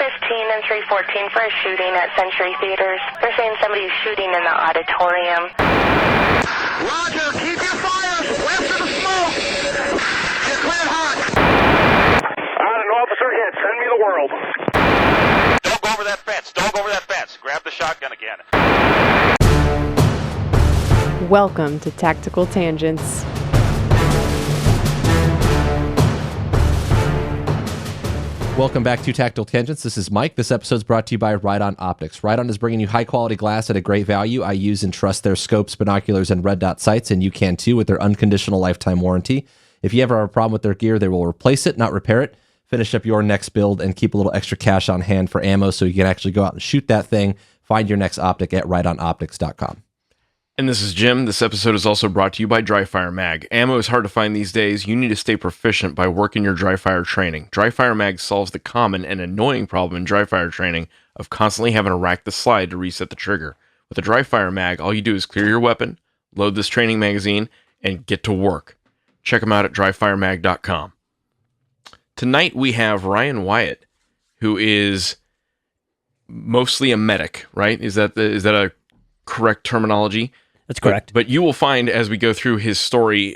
and 314 for a shooting at Century Theaters. They're saying somebody's shooting in the auditorium. Roger, keep your fires west of the smoke. You're cleared hot. An officer hit. Send me the world. Don't go over that fence. Don't go over that fence. Grab the shotgun again. Welcome to Tactical Tangents. Welcome back to Tactical Tangents. This is Mike. This episode is brought to you by Ride-On Optics. Ride-On is bringing you high-quality glass at a great value. I use and trust their scopes, binoculars, and red dot sights, and you can too with their unconditional lifetime warranty. If you ever have a problem with their gear, they will replace it, not repair it. Finish up your next build and keep a little extra cash on hand for ammo so you can actually go out and shoot that thing. Find your next optic at rideonoptics.com. And this is Jim. This episode is also brought to you by Dry Fire Mag. Ammo is hard to find these days. You need to stay proficient by working your dry fire training. Dry Fire Mag solves the common and annoying problem in dry fire training of constantly having to rack the slide to reset the trigger. With a Dry Fire Mag, all you do is clear your weapon, load this training magazine, and get to work. Check them out at dryfiremag.com. Tonight we have Ryan Wyatt, who is mostly a medic, right? Is that a correct terminology? That's correct. But you will find as we go through his story,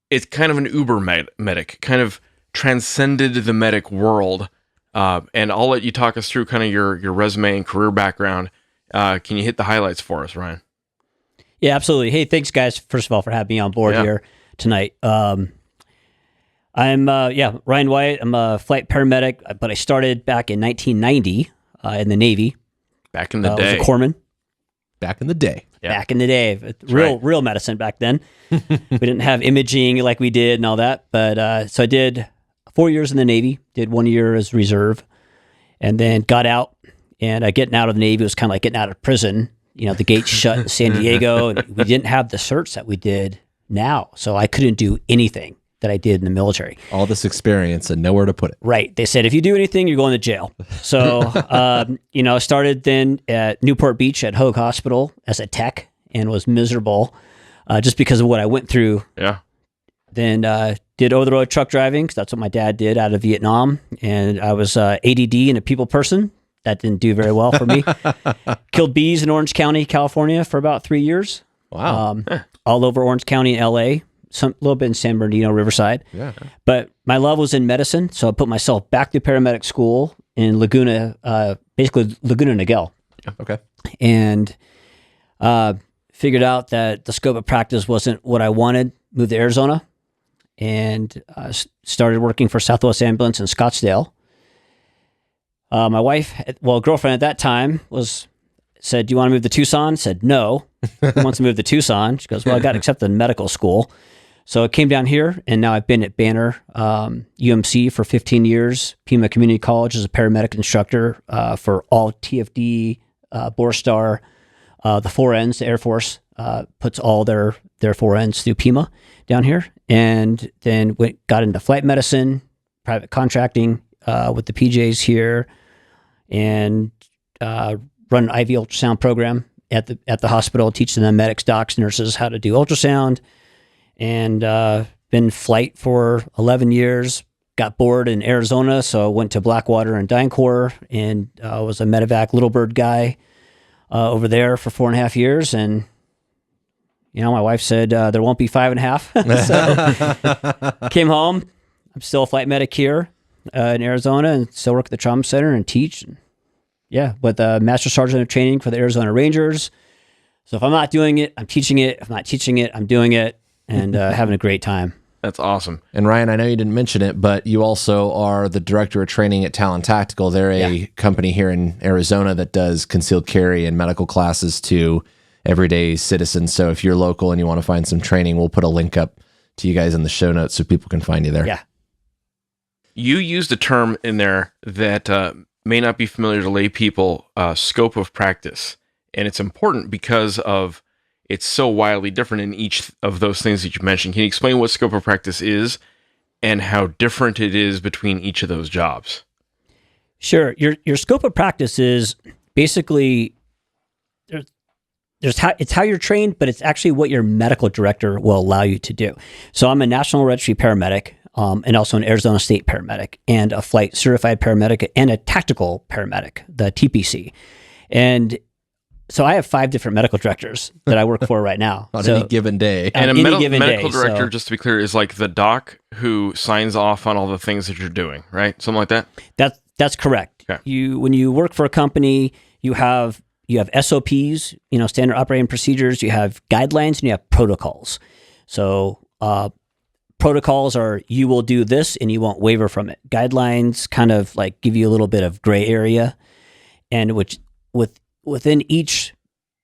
it's kind of an uber medic, kind of transcended the medic world. And I'll let you talk us through kind of your resume and career background. Can you hit the highlights for us, Ryan? Yeah, absolutely. Hey, thanks guys, first of all, for having me on board here tonight. I'm Ryan Wyatt. I'm a flight paramedic, but I started back in 1990 in the Navy. Back in the day. I was a corpsman. Back in the day. Yeah. Back in the day. Real medicine back then. We didn't have imaging like we did and all that. But so I did 4 years in the Navy, did 1 year as reserve, and then got out. And getting out of the Navy was kind of like getting out of prison. You know, the gates shut in San Diego, and we didn't have the certs that we did now. So I couldn't do anything that I did in the military. All this experience and nowhere to put it. Right. They said, if you do anything, you're going to jail. So, I started then at Newport Beach at Hoag Hospital as a tech and was miserable just because of what I went through. Yeah. Then did over-the-road truck driving because that's what my dad did out of Vietnam. And I was ADD and a people person. That didn't do very well for me. Killed bees in Orange County, California for about 3 years. Wow. All over Orange County and LA. A little bit in San Bernardino, Riverside. Yeah. But my love was in medicine, so I put myself back to paramedic school in Laguna, basically Laguna Niguel. Okay. And figured out that the scope of practice wasn't what I wanted. Moved to Arizona and started working for Southwest Ambulance in Scottsdale. My wife, girlfriend at that time, said, "Do you want to move to Tucson?" Said, "No." Who wants to move to Tucson? She goes, "Well, I got accepted in medical school." So I came down here, and now I've been at Banner UMC for 15 years, Pima Community College as a paramedic instructor for all TFD, Borstar, the 4Ns, the Air Force puts all their 4Ns through Pima down here, and then got into flight medicine, private contracting with the PJs here, and run an IV ultrasound program at the hospital, teaching the medics, docs, nurses how to do ultrasound. And been flight for 11 years, got bored in Arizona, so I went to Blackwater and DynCorp and was a medevac Littlebird guy over there for 4.5 years. And, my wife said there won't be 5.5. So came home. I'm still a flight medic here in Arizona and still work at the trauma center and teach. With a Master Sergeant of Training for the Arizona Rangers. So if I'm not doing it, I'm teaching it. If I'm not teaching it, I'm doing it. And having a great time. That's awesome. And Ryan, I know you didn't mention it, but you also are the director of training at Talon Tactical. They're a company here in Arizona that does concealed carry and medical classes to everyday citizens. So if you're local and you want to find some training, we'll put a link up to you guys in the show notes so people can find you there. Yeah. You used a term in there that may not be familiar to lay people, scope of practice. And it's important because of it's so wildly different in each of those things that you mentioned. Can you explain what scope of practice is and how different it is between each of those jobs? Sure. Your scope of practice is basically it's how you're trained, but it's actually what your medical director will allow you to do. So I'm a National Registry paramedic. and also an Arizona State paramedic, and a flight certified paramedic, and a tactical paramedic, the TPC. And so I have 5 different medical directors that I work for right now. On So, any given day. And a any given medical day, director, so- just to be clear, is like the doc who signs off on all the things that you're doing, right? Something like that? That's correct. Okay. When you work for a company, you have SOPs, standard operating procedures, you have guidelines, and you have protocols. So protocols are you will do this and you won't waver from it. Guidelines kind of like give you a little bit of gray area, and within each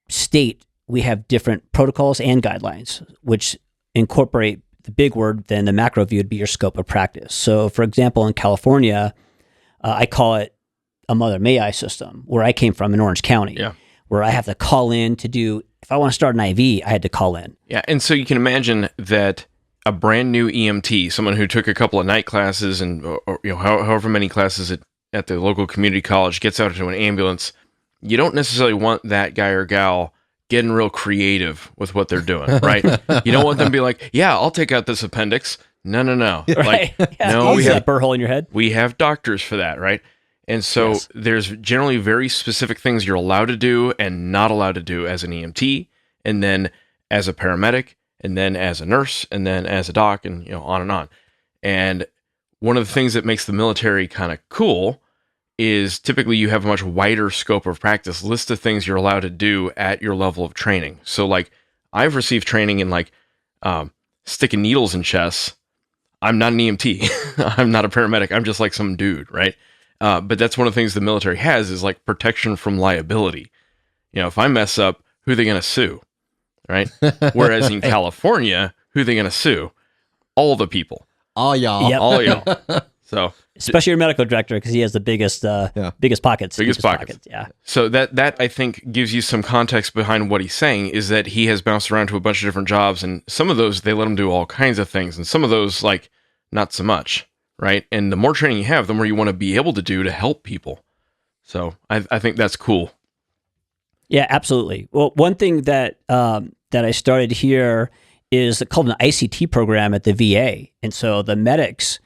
state we have different protocols and guidelines, which incorporate the big word. Then the macro view would be your scope of practice. So, for example, in California, I call it a Mother May I system, where I came from in Orange County, where I have to call in to do. If I want to start an IV, I had to call in. Yeah, and so you can imagine that a brand new EMT, someone who took a couple of night classes and or however many classes at the local community college, gets out into an ambulance. You don't necessarily want that guy or gal getting real creative with what they're doing, right? You don't want them to be like, yeah, I'll take out this appendix. No. Right. Like, Yeah. no, we See have that burr hole in your head. We have doctors for that, right? And so there's generally very specific things you're allowed to do and not allowed to do as an EMT, and then as a paramedic, and then as a nurse, and then as a doc, and on and on. And one of the things that makes the military kind of cool is typically you have a much wider scope of practice, list of things you're allowed to do at your level of training. So like I've received training in like sticking needles in chests. I'm not an EMT. I'm not a paramedic. I'm just like some dude, right? But that's one of the things the military has is like protection from liability. If I mess up, who are they going to sue, right? Whereas in California, who are they going to sue? All the people. All y'all. Yep. All y'all. So Especially your medical director, because he has the biggest pockets. Biggest pockets. Yeah. So that I think gives you some context behind what he's saying, is that he has bounced around to a bunch of different jobs, and some of those they let him do all kinds of things, and some of those like not so much, right? And the more training you have, the more you want to be able to do to help people. So I think that's cool. Yeah, absolutely. Well, one thing that I started here is called an ICT program at the VA, and so the medics,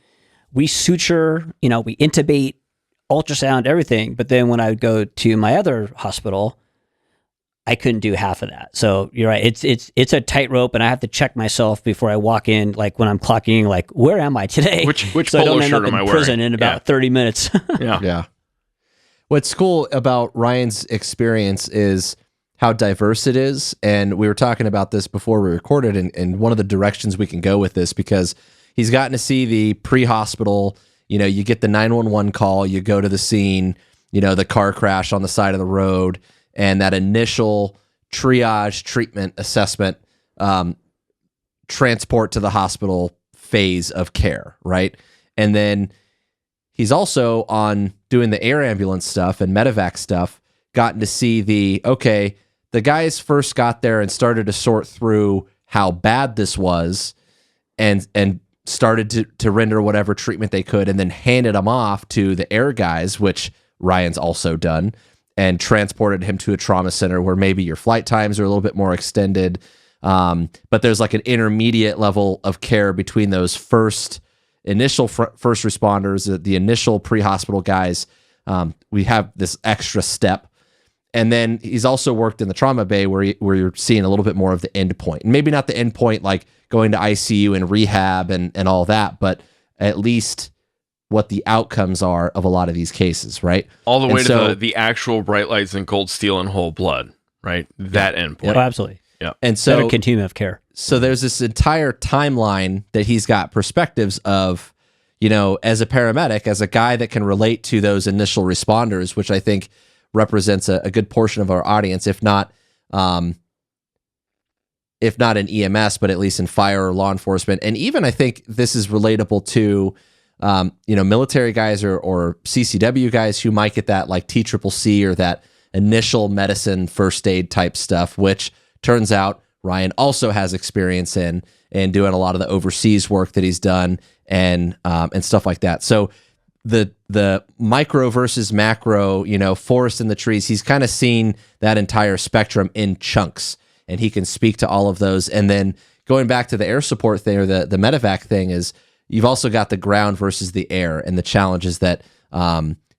we suture, we intubate, ultrasound, everything. But then when I would go to my other hospital, I couldn't do half of that. So you're right. It's a tightrope, and I have to check myself before I walk in. Like when I'm clocking, like where am I today? Which so I polo don't end shirt up am I in wearing? prison in about 30 minutes. Yeah. What's cool about Ryan's experience is how diverse it is. And we were talking about this before we recorded, and one of the directions we can go with this, because he's gotten to see the pre-hospital, you get the 911 call, you go to the scene, the car crash on the side of the road, and that initial triage, treatment, assessment, transport to the hospital phase of care, right? And then he's also on doing the air ambulance stuff and medevac stuff, gotten to see the guys first got there and started to sort through how bad this was and started to render whatever treatment they could, and then handed them off to the air guys, which Ryan's also done, and transported him to a trauma center where maybe your flight times are a little bit more extended. But there's like an intermediate level of care between those initial first responders, the initial pre-hospital guys. We have this extra step. And then he's also worked in the trauma bay where you're seeing a little bit more of the end point. And maybe not the end point like going to ICU and rehab and all that, but at least what the outcomes are of a lot of these cases, right? All the way to the actual bright lights and cold steel and whole blood, right? That end point. Oh, absolutely. Yeah. And so Better continuum of care. So there's this entire timeline that he's got perspectives of, as a paramedic, as a guy that can relate to those initial responders, which I think represents a good portion of our audience, if not in EMS, but at least in fire or law enforcement. And even I think this is relatable to, military guys or CCW guys who might get that like TCCC or that initial medicine first aid type stuff, which turns out Ryan also has experience in and doing a lot of the overseas work that he's done and stuff like that. So the micro versus macro, forest in the trees, he's kind of seen that entire spectrum in chunks, and he can speak to all of those. And then going back to the air support thing or the medevac thing is you've also got the ground versus the air and the challenges that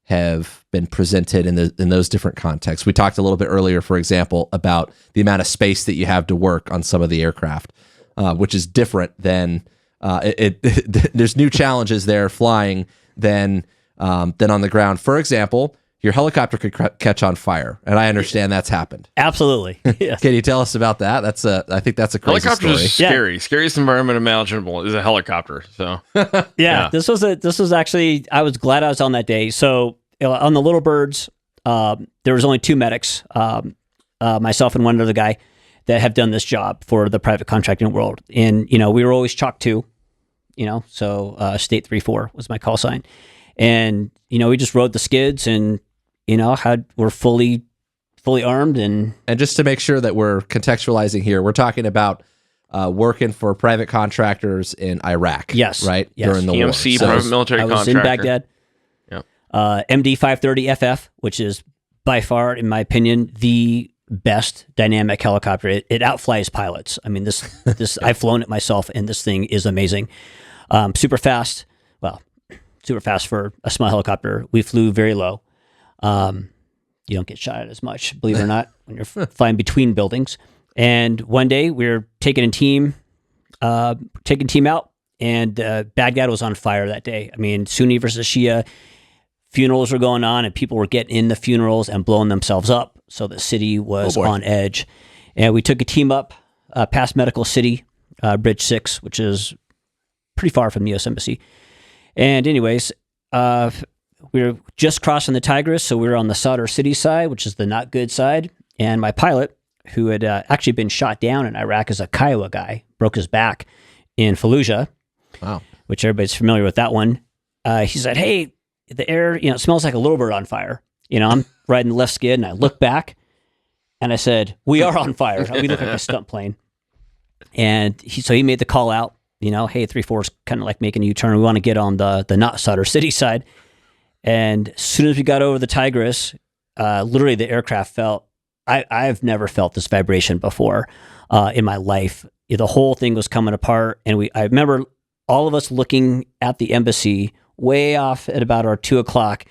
have been presented in those different contexts. We talked a little bit earlier, for example, about the amount of space that you have to work on some of the aircraft, which is different than there's new challenges there flying than on the ground. For example, your helicopter could catch on fire, and I understand that's happened. Absolutely. Yes. Can you tell us about that? I think that's a crazy Helicopters story. is scary. Scariest environment imaginable is a helicopter. So yeah, this was actually, I was glad I was on that day. So on the Littlebirds, there was only 2 medics, myself and one other guy that have done this job for the private contracting world. And, we were always Chalk 2, so State 3-4 was my call sign. And, we just rode the skids and, we're fully armed. And just to make sure that we're contextualizing here, we're talking about working for private contractors in Iraq. Yes. Right? Yes. During the war. PMC, private military I was contractor. in Baghdad. Yep. MD 530 FF, which is by far, in my opinion, the best dynamic helicopter. It outflies pilots. I mean, this I've flown it myself, and this thing is amazing. Super fast. Well, super fast for a small helicopter. We flew very low. You don't get shot at as much, believe it or not, when you're flying between buildings. And one day we were taking a team out, and Baghdad was on fire that day. I mean, Sunni versus Shia, funerals were going on, and people were getting in the funerals and blowing themselves up. So the city was on edge. And we took a team up past Medical City, Bridge 6, which is pretty far from the U.S. Embassy. And anyways, we were just crossing the Tigris, so we were on the Sadr City side, which is the not good side. And my pilot, who had actually been shot down in Iraq as a Kiowa guy, broke his back in Fallujah. Wow. Which everybody's familiar with that one. He said, "Hey, the air, it smells like a Littlebird on fire." I'm riding the left skid, and I look back, and I said, "We are on fire." We look like a stunt plane. And he made the call out. Hey, 3-4 is kind of like making a U-turn. We want to get on the not Sadr City side. And as soon as we got over the Tigris, literally the aircraft felt, I've never felt this vibration before in my life. The whole thing was coming apart. And I remember all of us looking at the embassy way off at about our 2:00.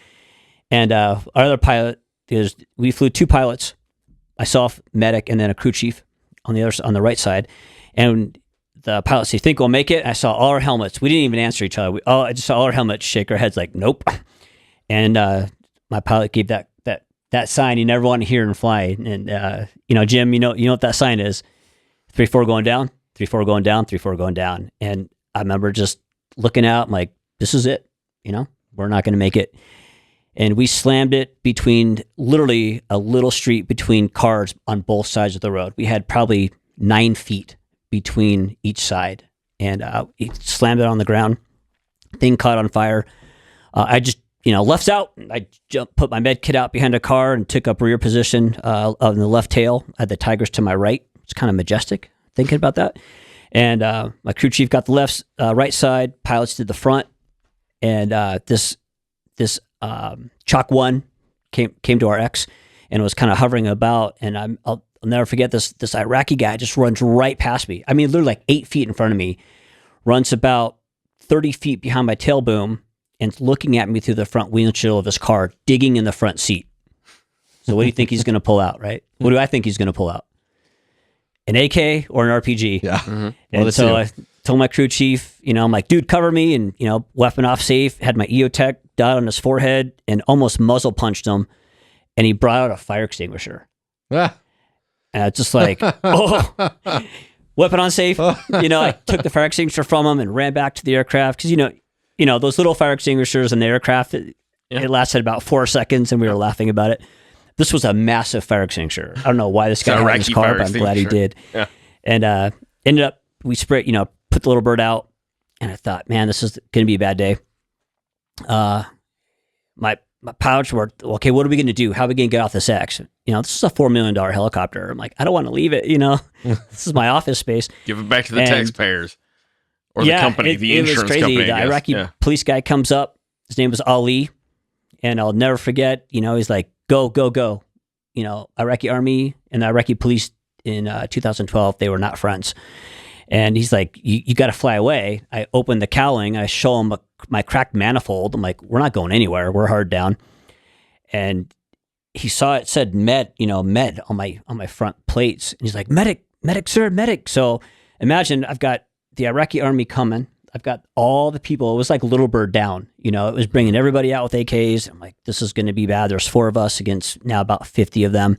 And our other pilot, we flew 2 pilots, myself, medic, and then a crew chief on the right side. And the pilot said, "Think we'll make it?" I saw all our helmets. We didn't even answer each other. I just saw all our helmets shake our heads like, "Nope." And my pilot gave that sign he never wanted to hear in flying. And Jim, you know what that sign is? 3-4 going down, 3-4 going down, 3-4 going down. And I remember just looking out, I'm like, this is it. We're not going to make it. And we slammed it between literally a little street between cars on both sides of the road. We had probably 9 feet between each side, and he slammed it on the ground. Thing caught on fire. I just, left out. I put my med kit out behind a car and took up rear position on the left tail. I had the Tigers to my right. It's kind of majestic thinking about that. And my crew chief got the right side. Pilots did the front. And this Chalk 1 came to our X and was kind of hovering about. And I'll never forget this Iraqi guy just runs right past me. I mean, literally like 8 feet in front of me, runs about 30 feet behind my tail boom and looking at me through the front windshield of his car, digging in the front seat. So what do you think he's going to pull out, right? What do I think he's going to pull out? An AK or an RPG? Yeah. Mm-hmm. And so I told my crew chief, I'm like, "Dude, cover me." And, weapon off safe, had my EOTech dot on his forehead and almost muzzle punched him. And he brought out a fire extinguisher. Ah. And I was just like, weapon on safe. I took the fire extinguisher from him and ran back to the aircraft. Because, those little fire extinguishers in the aircraft, it lasted about 4 seconds and we were laughing about it. This was a massive fire extinguisher. I don't know why this guy had his car, but I'm glad he did. Yeah. And ended up, we sprayed, put the Littlebird out. And I thought, man, this is going to be a bad day. My pilots were, okay, what are we going to do? How are we going to get off this X? This is a $4 million helicopter. I'm like, I don't want to leave it. This is my office space. Give it back to the taxpayers or the company, the insurance company. It was crazy. The Iraqi police guy comes up. His name was Ali. And I'll never forget, he's like, go, go, go. Iraqi army and the Iraqi police in 2012, they were not friends. And he's like, you got to fly away. I open the cowling. I show him my cracked manifold. I'm like, we're not going anywhere. We're hard down. And he saw it said med on my front plates. And he's like, medic, sir, medic. So imagine I've got the Iraqi army coming. I've got all the people. It was like Littlebird down. It was bringing everybody out with AKs. I'm like, this is going to be bad. There's 4 of us against now about 50 of them.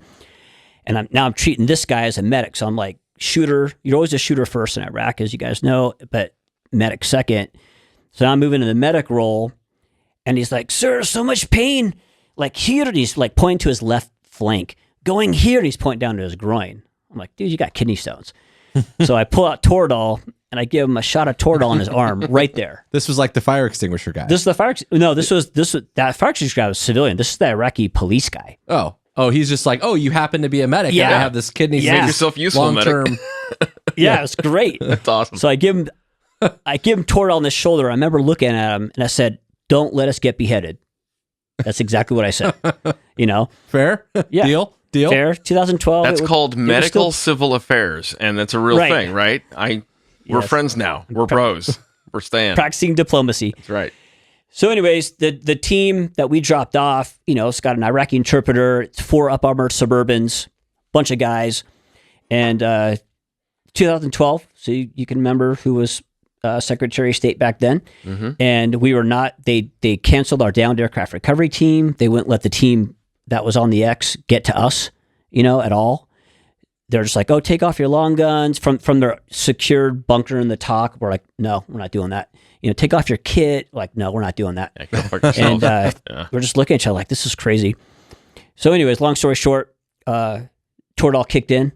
And I'm treating this guy as a medic. So I'm like, shooter. You're always a shooter first in Iraq, as you guys know, but medic second. So I'm moving to the medic role. And he's like, sir, so much pain. Like here. And he's like pointing to his left flank. Going here. And he's pointing down to his groin. I'm like, dude, you got kidney stones. So I pull out Toradol and I give him a shot of Toradol on his arm right there. This was like the fire extinguisher guy. This is the fire. No, this was that fire extinguisher guy was civilian. This is the Iraqi police guy. Oh, he's just like, oh, you happen to be a medic. Yeah. I have this kidney. Yeah. Make yourself useful, long-term. Yeah, it was great. That's awesome. So I give him Toradol on the shoulder. I remember looking at him and I said, "Don't let us get beheaded." That's exactly what I said. Fair. Yeah. Deal. Fair. 2012. That's called medical civil affairs, and that's a real thing, right? We're friends now. We're bros. We're staying. Practicing diplomacy. That's right. So anyways, the team that we dropped off, it's got an Iraqi interpreter, it's 4 up-armored Suburbans, bunch of guys. And 2012, so you can remember who was Secretary of State back then. Mm-hmm. And we were not, they canceled our downed aircraft recovery team. They wouldn't let the team that was on the X get to us, at all. They're just like, oh, take off your long guns from their secured bunker in the TOC. We're like, no, we're not doing that. Take off your kit. Like, no, we're not doing that. Yeah, go fuck yourself. And we're just looking at each other like, this is crazy. So anyways, long story short, Toradol kicked in.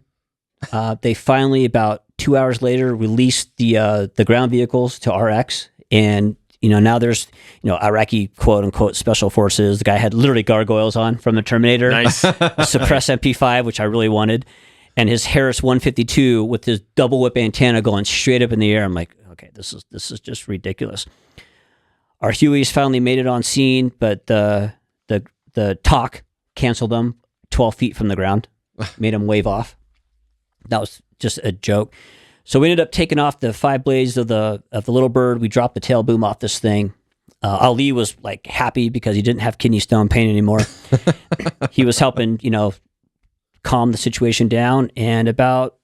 They finally, about 2 hours later, released the ground vehicles to RX. And, now there's, Iraqi quote unquote special forces. The guy had literally gargoyles on from the Terminator. Nice. A Suppress MP5, which I really wanted. And his Harris 152 with his double whip antenna going straight up in the air. I'm like, okay, this is just ridiculous. Our Hueys finally made it on scene, but the TOC canceled them 12 feet from the ground, made them wave off. That was just a joke. So we ended up taking off the 5 blades of the Littlebird. We dropped the tail boom off this thing. Ali was like happy because he didn't have kidney stone pain anymore. He was helping, calm the situation down. And about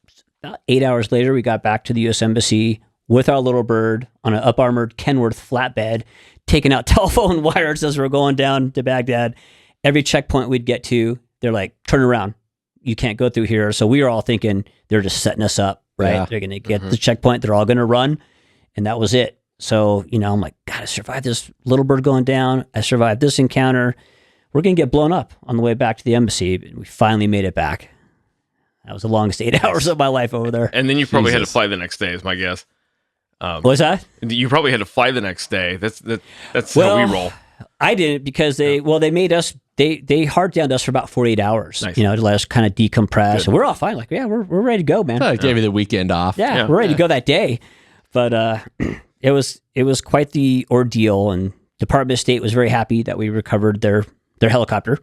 8 hours later, we got back to the U.S. Embassy with our Littlebird on an up-armored Kenworth flatbed, taking out telephone wires as we're going down to Baghdad. Every checkpoint we'd get to, they're like, turn around. You can't go through here. So we were all thinking they're just setting us up, right? Yeah. They're going to get the checkpoint. They're all going to run. And that was it. So, I'm like, God, I survived this Littlebird going down. I survived this encounter. We're going to get blown up on the way back to the embassy. We finally made it back. That was the longest 8 hours of my life over there. And then you probably had to fly the next day, is my guess. What was that? You probably had to fly the next day. That's how we roll. I didn't because they made us, they hard downed us for about 48 hours, nice. To let us kind of decompress. Good. And we're all fine. Like, yeah, we're ready to go, man. I gave you the weekend off. Yeah, we're ready to go that day. But it was quite the ordeal, and Department of State was very happy that we recovered their helicopter.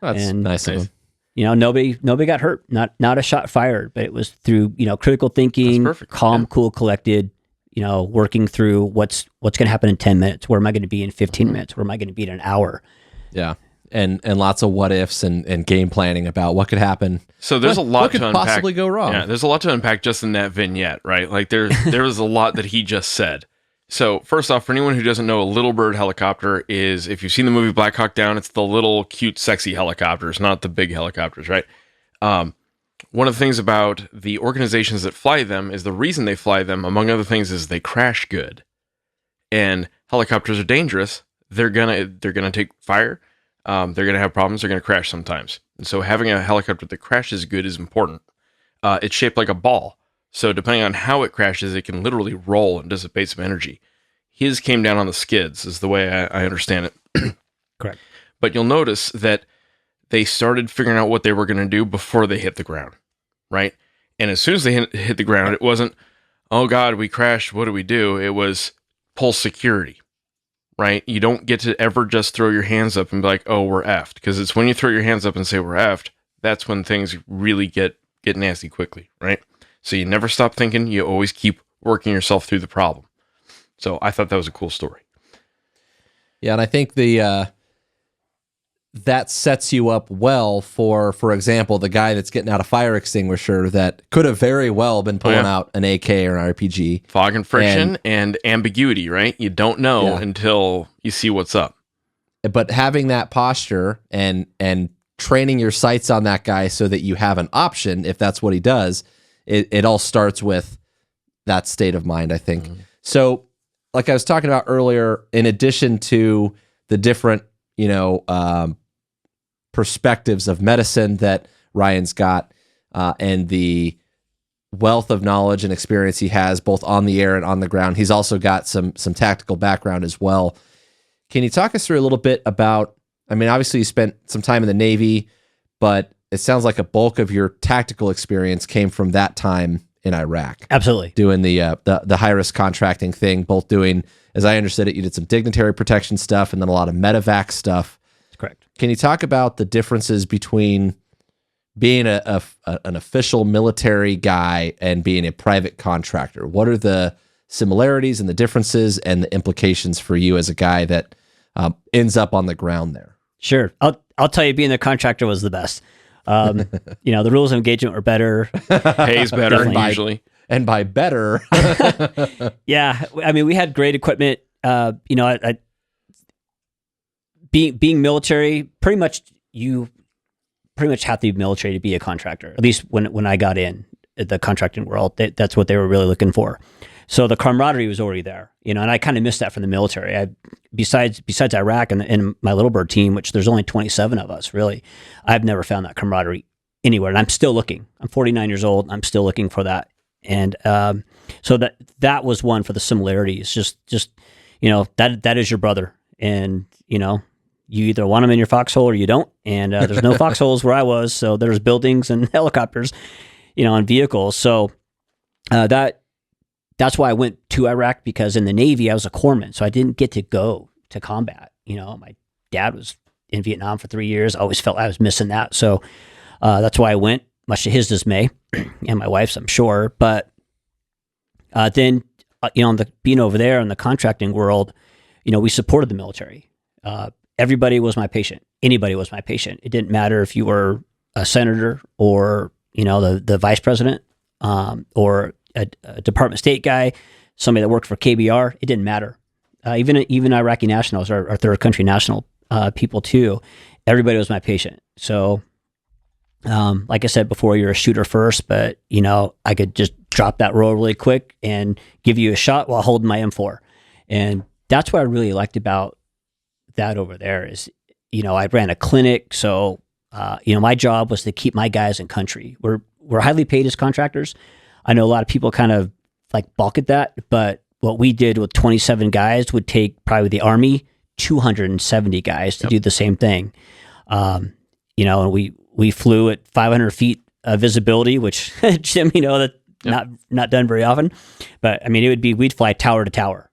That's nice of them. Nobody got hurt. Not a shot fired, but it was through, critical thinking, calm, cool, collected, working through what's going to happen in 10 minutes. Where am I going to be in 15 minutes? Where am I going to be in an hour? Yeah. And lots of what ifs and game planning about what could happen. So there's a lot to could unpack. Possibly go wrong. Yeah, there's a lot to unpack just in that vignette, right? Like there was a lot that he just said. So first off, for anyone who doesn't know, a Littlebird helicopter is, if you've seen the movie Black Hawk Down, it's the little cute, sexy helicopters, not the big helicopters, right? One of the things about the organizations that fly them is the reason they fly them, among other things, is they crash good. And helicopters are dangerous. They're gonna take fire. They're gonna have problems. They're gonna crash sometimes. And so having a helicopter that crashes good is important. It's shaped like a ball. So depending on how it crashes, it can literally roll and dissipate some energy. His came down on the skids, is the way I understand it. Correct. But you'll notice that they started figuring out what they were going to do before they hit the ground, right? And as soon as they hit the ground, it wasn't, oh God, we crashed, what do we do? It was pull security, right? You don't get to ever just throw your hands up and be like, oh, we're effed. Because it's when you throw your hands up and say we're effed, that's when things really get nasty quickly, right? So you never stop thinking. You always keep working yourself through the problem. So I thought that was a cool story. Yeah, and I think that sets you up well for example, the guy that's getting out a fire extinguisher that could have very well been pulling out an AK or an RPG. Fog and friction and ambiguity, right? You don't know until you see what's up. But having that posture and training your sights on that guy so that you have an option if that's what he does, it all starts with that state of mind, I think. Mm-hmm. So, like I was talking about earlier, in addition to the different, perspectives of medicine that Ryan's got, and the wealth of knowledge and experience he has both on the air and on the ground, he's also got some tactical background as well. Can you talk us through a little bit about, obviously you spent some time in the Navy, but it sounds like a bulk of your tactical experience came from that time in Iraq. Absolutely. Doing the high-risk contracting thing, both doing, as I understood it, you did some dignitary protection stuff and then a lot of medevac stuff. That's correct. Can you talk about the differences between being an official military guy and being a private contractor? What are the similarities and the differences and the implications for you as a guy that ends up on the ground there? Sure. I'll tell you, being a contractor was the best. The rules of engagement were better. Pays better usually. And by better. Yeah. We had great equipment. Being military, pretty much have to be military to be a contractor. At least when I got in the contracting world, that's what they were really looking for. So the camaraderie was already there, and I kind of missed that from the military. Besides Iraq and my Littlebird team, which there's only 27 of us, really, I've never found that camaraderie anywhere, and I'm still looking. I'm 49 years old. I'm still looking for that, and so that was one for the similarities. Just that is your brother, and you either want them in your foxhole or you don't. And there's no foxholes where I was, so there's buildings and helicopters, and vehicles. So that's why I went to Iraq, because in the Navy, I was a corpsman, so I didn't get to go to combat. My dad was in Vietnam for 3 years. I always felt I was missing that. So that's why I went, much to his dismay, and my wife's, I'm sure. But then, being over there in the contracting world, we supported the military. Everybody was my patient. Anybody was my patient. It didn't matter if you were a senator or, the vice president, or a Department of State guy, somebody that worked for KBR. It didn't matter. Even Iraqi nationals, our third country national people too. Everybody was my patient. So, like I said before, you're a shooter first, but I could just drop that roll really quick and give you a shot while holding my M4. And that's what I really liked about that over there is, I ran a clinic. So, my job was to keep my guys in country. We're highly paid as contractors. I know a lot of people kind of balk at that, but what we did with 27 guys would take probably the Army 270 guys to do the same thing. And we flew at 500 feet visibility, which Jim, not done very often, but we'd fly tower to tower.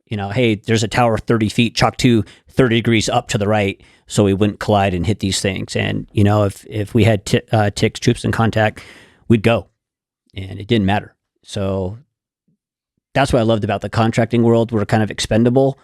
Hey, there's a tower 30 feet, chalk to 30 degrees up to the right, so we wouldn't collide and hit these things. And, if we had ticks, troops in contact, we'd go, and it didn't matter. So that's what I loved about the contracting world. We're kind of expendable,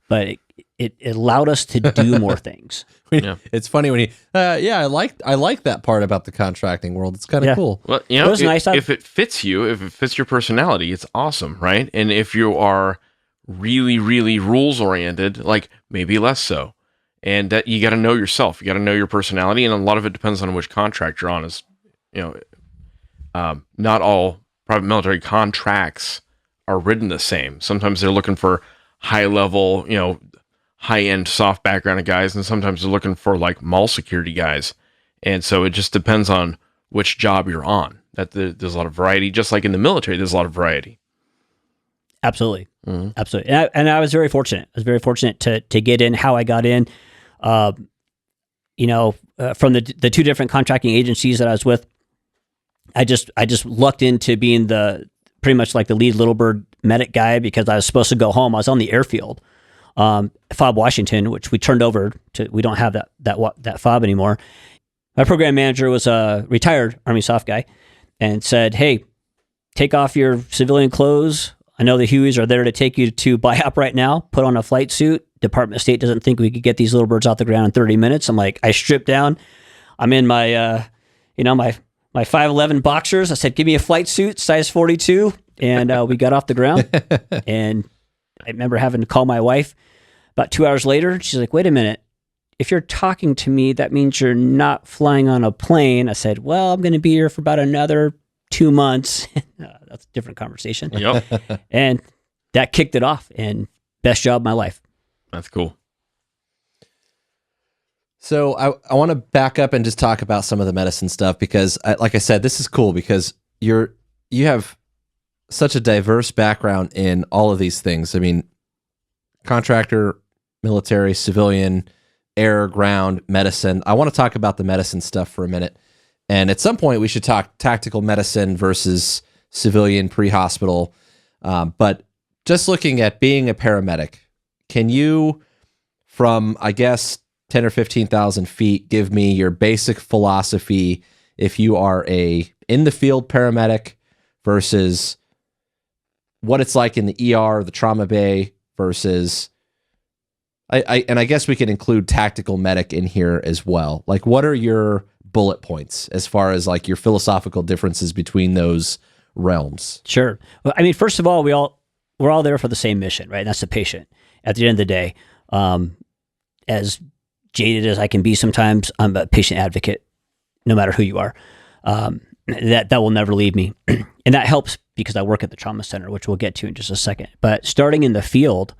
but it allowed us to do more things. It's funny when I like that part about the contracting world. It's kind of cool. Well, it was nice. If it fits you, if it fits your personality, it's awesome, right? And if you are really, really rules oriented, maybe less so. And that you got to know yourself. You got to know your personality, and a lot of it depends on which contract you're on. Is not all private military contracts are written the same. Sometimes they're looking for high level, high end soft background guys, and sometimes they're looking for mall security guys. And so it just depends on which job you're on. That there's a lot of variety, just like in the military. There's a lot of variety. Absolutely. Mm-hmm. Absolutely. And I was very fortunate. I was very fortunate to get in how I got in, from the two different contracting agencies that I was with. I just lucked into being pretty much the lead Littlebird medic guy, because I was supposed to go home. I was on the airfield, FOB Washington, which we turned over to, we don't have that FOB anymore. My program manager was a retired Army soft guy and said, "Hey, take off your civilian clothes. I know the Hueys are there to take you to BIOP right now. Put on a flight suit. Department of State doesn't think we could get these little birds off the ground in 30 minutes. I'm like, I stripped down. I'm in my, my 5'11" boxers. I said, give me a flight suit, size 42. And we got off the ground. And I remember having to call my wife about 2 hours later. She's like, wait a minute. If you're talking to me, that means you're not flying on a plane. I said, well, I'm going to be here for about another 2 months. That's a different conversation. Yep. And that kicked it off, and best job of my life. That's cool. So I want to back up and just talk about some of the medicine stuff because, like I said, this is cool because you have such a diverse background in all of these things. I mean, contractor, military, civilian, air, ground, medicine. I want to talk about the medicine stuff for a minute. And at some point, we should talk tactical medicine versus civilian pre-hospital. But just looking at being a paramedic, can you, from, I guess, 10 or 15,000 feet, give me your basic philosophy if you are a in-the-field paramedic versus what it's like in the ER, the trauma bay, versus... I guess we can include tactical medic in here as well. Like, what are your bullet points as far as like your philosophical differences between those realms? Sure. Well, I mean, first of all, we're all there for the same mission, right? And that's the patient. At the end of the day, as jaded as I can be sometimes, I'm a patient advocate, no matter who you are. That will never leave me. And that helps because I work at the trauma center, which we'll get to in just a second. But starting in the field,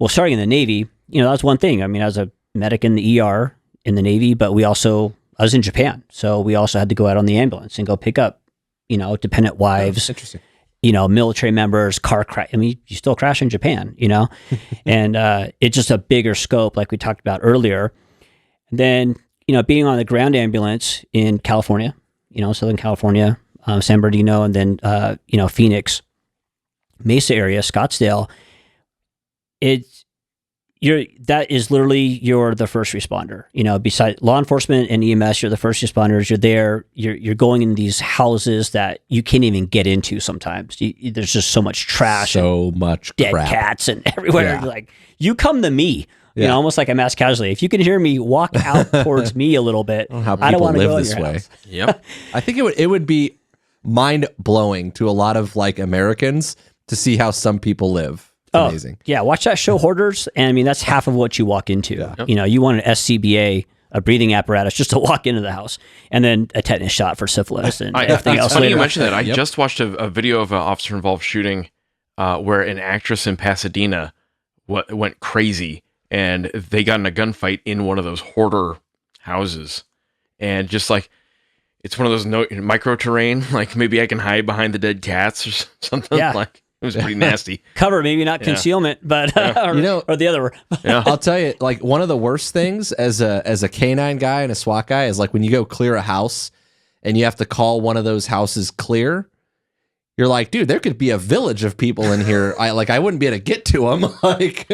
starting in the Navy, that was one thing. I mean, I was a medic in the ER in the Navy, but I was in Japan. So we also had to go out on the ambulance and go pick up, dependent wives, Interesting. Military members, car crash. I mean, you still crash in Japan, and it's just a bigger scope, like we talked about earlier. And then, being on the ground ambulance in California, Southern California, San Bernardino, and then, Phoenix, Mesa area, Scottsdale, that is literally you're the first responder. Besides law enforcement and EMS, you're the first responders. You're there. You're going in these houses that you can't even get into sometimes. There's just so much trash, so much dead crap. cats, and everywhere. Yeah. You're like, you come to me. Yeah. Almost like a mass casualty. If you can hear me, walk out towards me a little bit. I don't want to go this way. House. Yep. I think it would be mind blowing to a lot of like Americans to see how some people live. Amazing. Yeah, watch that show Hoarders, and I mean that's half of what you walk into. Yeah. You want an SCBA, a breathing apparatus, just to walk into the house, and then a tetanus shot for syphilis and everything else. Funny later. you mentioned that. I just watched a video of an officer-involved shooting where an actress in Pasadena went crazy, and they got in a gunfight in one of those hoarder houses, and just like it's one of those micro terrain, like maybe I can hide behind the dead cats or something. Yeah. Like. It was pretty nasty. Cover, maybe not concealment, but or the other. Yeah. I'll tell you, like one of the worst things as a canine guy and a SWAT guy is like when you go clear a house and you have to call one of those houses clear. You're like, dude, there could be a village of people in here. I wouldn't be able to get to them. Like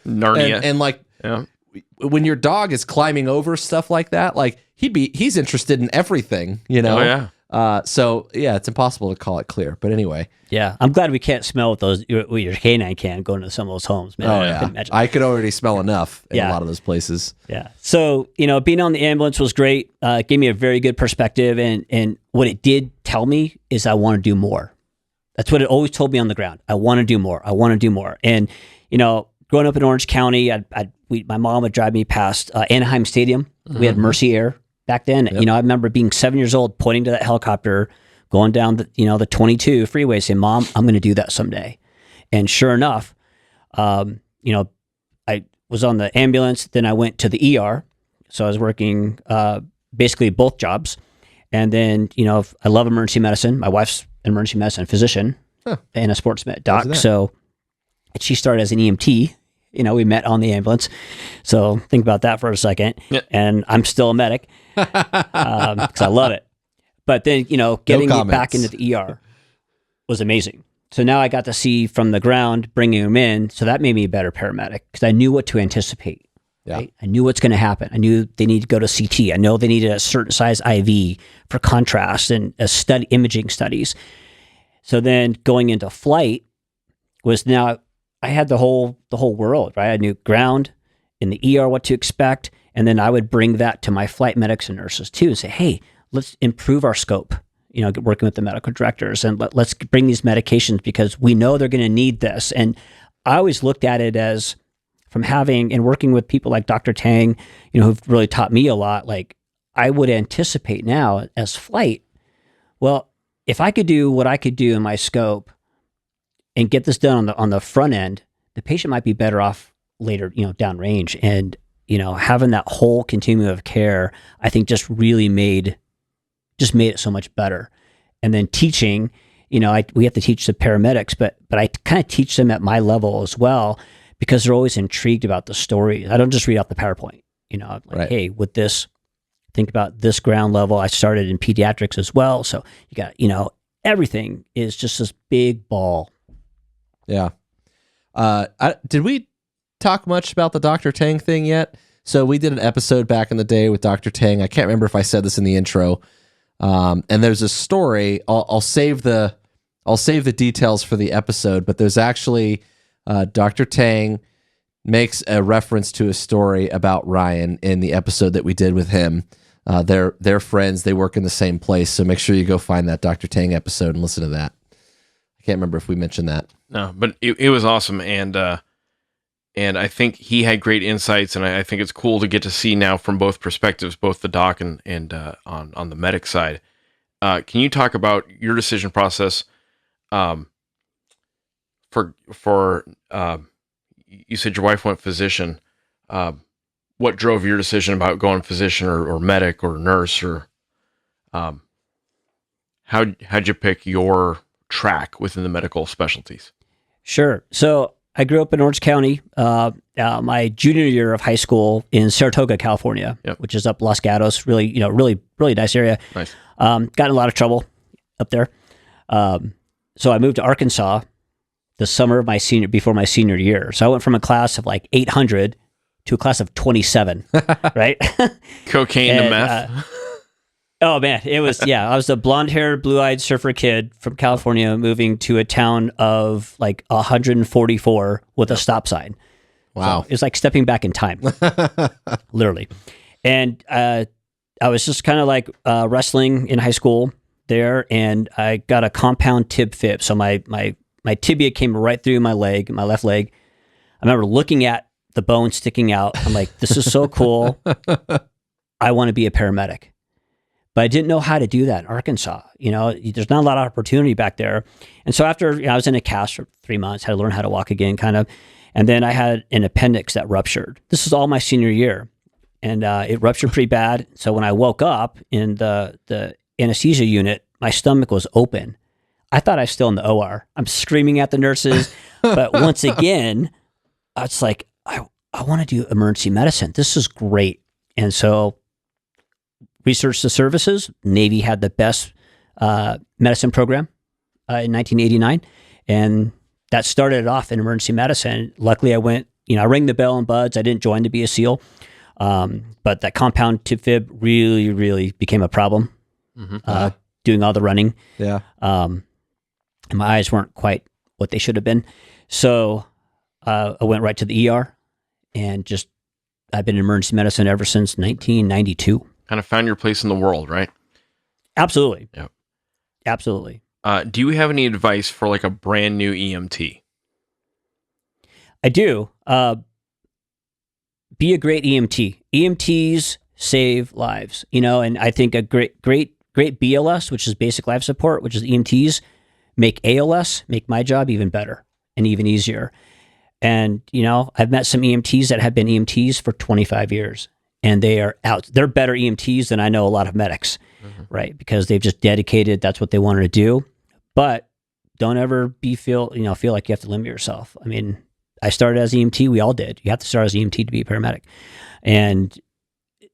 Narnia, and like when your dog is climbing over stuff like that, like he's interested in everything, Oh yeah. So yeah, it's impossible to call it clear. But anyway. Yeah, I'm glad we can't smell with your canine can going to some of those homes, man. Oh yeah, I could already smell enough in a lot of those places. Yeah. So being on the ambulance was great. Gave me a very good perspective, and what it did tell me is I want to do more. That's what it always told me on the ground. I want to do more. I want to do more. And growing up in Orange County, my mom would drive me past Anaheim Stadium. Mm-hmm. We had Mercy Air back then. Yep. I remember being 7 years old, pointing to that helicopter, going down the 22 freeway, saying, "Mom, I'm going to do that someday." And sure enough, I was on the ambulance. Then I went to the ER. So I was working basically both jobs. And then, I love emergency medicine. My wife's an emergency medicine physician and a sports med doc. So she started as an EMT. We met on the ambulance. So think about that for a second. Yeah. And I'm still a medic because I love it. But then, getting it back into the ER was amazing. So now I got to see from the ground, bringing them in. So that made me a better paramedic because I knew what to anticipate. Yeah. Right? I knew what's going to happen. I knew they need to go to CT. I know they needed a certain size IV for contrast and imaging studies. So then going into flight was now I had the whole world, right? I knew ground, in the ER what to expect, and then I would bring that to my flight medics and nurses too and say, hey, let's improve our scope, working with the medical directors, and let's bring these medications because we know they're going to need this. And I always looked at it as from having and working with people like Dr. Tang, who've really taught me a lot, like I would anticipate now as flight, well, if I could do what I could do in my scope and get this done on the front end, the patient might be better off later, downrange. And, having that whole continuum of care, I think just really made it so much better. And then teaching, we have to teach the paramedics, but I kind of teach them at my level as well, because they're always intrigued about the story. I don't just read out the PowerPoint, like, right. Hey, with this, think about this ground level. I started in pediatrics as well. So you got, everything is just this big ball. Yeah. Did we talk much about the Dr. Tang thing yet? So we did an episode back in the day with Dr. Tang. I can't remember if I said this in the intro. And there's a story. I'll save the details for the episode, but there's actually Dr. Tang makes a reference to a story about Ryan in the episode that we did with him. They're friends. They work in the same place. So make sure you go find that Dr. Tang episode and listen to that. I can't remember if we mentioned that. No, but it was awesome. And I think he had great insights, and I think it's cool to get to see now from both perspectives, both the doc and on the medic side. Can you talk about your decision process for you said your wife went physician. What drove your decision about going physician or medic or nurse, or how'd you pick your track within the medical specialties? Sure. So I grew up in Orange County, my junior year of high school in Saratoga, California, which is up Los Gatos, really nice area. Nice. Got in a lot of trouble up there. So I moved to Arkansas the summer of before my senior year. So I went from a class of like 800 to a class of 27, right? Cocaine to meth. Oh man, it was, I was a blonde-haired, blue-eyed surfer kid from California moving to a town of like 144 with a stop sign. Wow. So it was like stepping back in time, literally. And I was just kind of like wrestling in high school there, and I got a compound tib fib. So my tibia came right through my left leg. I remember looking at the bone sticking out. I'm like, this is so cool. I want to be a paramedic. But I didn't know how to do that in Arkansas. There's not a lot of opportunity back there. And so after I was in a cast for 3 months, had to learn how to walk again, kind of. And then I had an appendix that ruptured. This is all my senior year. And it ruptured pretty bad. So when I woke up in the anesthesia unit, my stomach was open. I thought I was still in the OR. I'm screaming at the nurses. But once again, I was like, I want to do emergency medicine. This is great. And so researched the services. Navy had the best medicine program in 1989. And that started off in emergency medicine. Luckily, I went, I rang the bell in BUDS. I didn't join to be a SEAL. But that compound tib fib really, really became a problem, doing all the running. Yeah. And my eyes weren't quite what they should have been. So I went right to the ER and I've been in emergency medicine ever since 1992. Kind of found your place in the world, right? Absolutely. Yeah. Absolutely. Do you have any advice for like a brand new EMT? I do. Be a great EMT. EMTs save lives, and I think a great BLS, which is basic life support, which is EMTs, make ALS, make my job even better and even easier. And, I've met some EMTs that have been EMTs for 25 years. And they are out. They're better EMTs than I know a lot of medics, right? Because they've just dedicated. That's what they wanted to do. But don't ever feel like you have to limit yourself. I mean, I started as EMT. We all did. You have to start as EMT to be a paramedic. And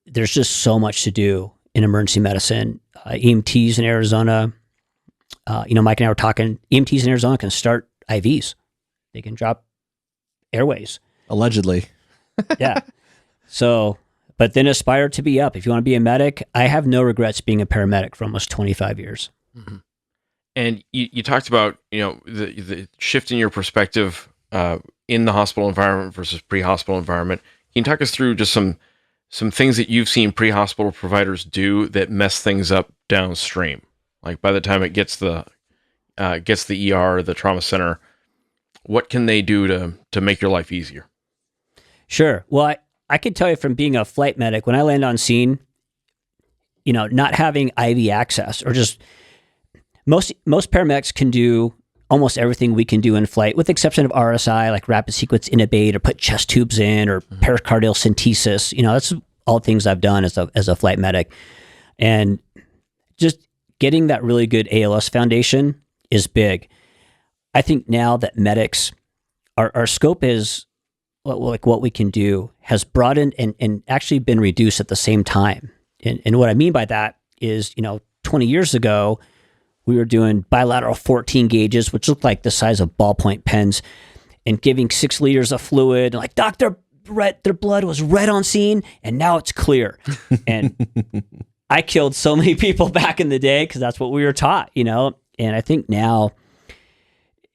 there's just so much to do in emergency medicine. EMTs in Arizona, Mike and I were talking. EMTs in Arizona can start IVs. They can drop airways. Allegedly. Yeah. So. But then aspire to be up. If you want to be a medic, I have no regrets being a paramedic for almost 25 years. Mm-hmm. And you talked about, the shift in your perspective in the hospital environment versus pre-hospital environment. Can you talk us through just some things that you've seen pre-hospital providers do that mess things up downstream? Like by the time it gets the ER, the trauma center, what can they do to make your life easier? Sure. Well, I can tell you from being a flight medic, when I land on scene, not having IV access or just most paramedics can do almost everything we can do in flight, with the exception of RSI, like rapid sequence intubate or put chest tubes in or pericardial centesis. That's all things I've done as a flight medic. And just getting that really good ALS foundation is big. I think now that medics, our scope is like what we can do has broadened and actually been reduced at the same time. And what I mean by that is, 20 years ago, we were doing bilateral 14 gauges, which looked like the size of ballpoint pens, and giving 6 liters of fluid. And like, Dr. Brett, their blood was red on scene, and now it's clear. And I killed so many people back in the day because that's what we were taught, And I think now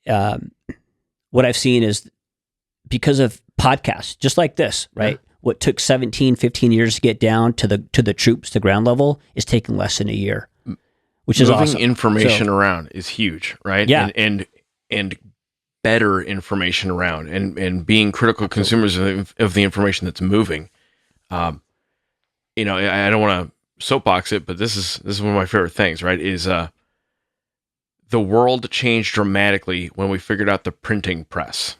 what I've seen is because of podcasts, just like this, right? Yeah. What took 17, 15 years to get down to the troops, the ground level, is taking less than a year. Which is moving awesome. information around is huge, right? Yeah. And better information around and being critical consumers of the information that's moving. I don't want to soapbox it, but this is one of my favorite things, right? Is the world changed dramatically when we figured out the printing press,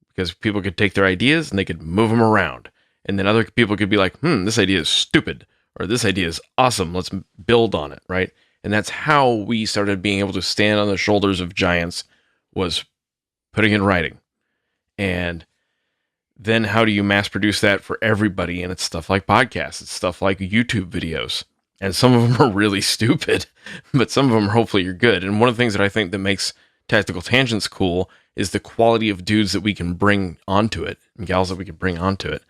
because people could take their ideas and they could move them around, and then other people could be like, this idea is stupid, or this idea is awesome, let's build on it, right? And that's how we started being able to stand on the shoulders of giants, was putting in writing. And then how do you mass produce that for everybody? And it's stuff like podcasts, it's stuff like YouTube videos. And some of them are really stupid, but some of them hopefully are good. And one of the things that I think that makes Tactical Tangents cool is the quality of dudes that we can bring onto it, and gals that we can bring onto it.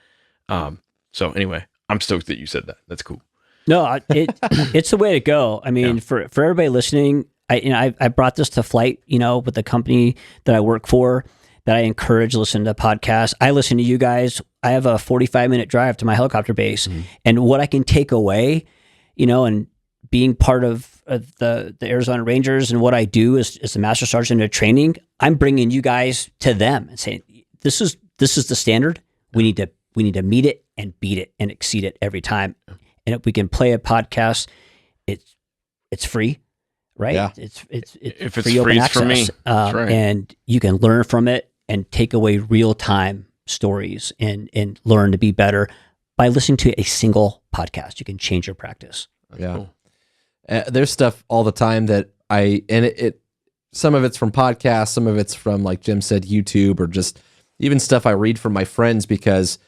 So anyway, I'm stoked that you said that. That's cool. No, it's the way to go. I mean, for everybody listening, I brought this to flight, with the company that I work for, that I encourage listen to podcasts. I listen to you guys. I have a 45-minute drive to my helicopter base, and what I can take away, and being part of the Arizona Rangers and what I do as the Master Sergeant of Training, I'm bringing you guys to them and saying, this is the standard. We need to meet it and beat it and exceed it every time. And if we can play a podcast, it's free, right? Yeah. It's if it's free, open it's access. for me. That's right. And you can learn from it and take away real-time stories and learn to be better by listening to a single podcast. You can change your practice. That's cool. There's stuff all the time that some of it's from podcasts, some of it's from, like Jim said, YouTube, or just even stuff I read from my friends, because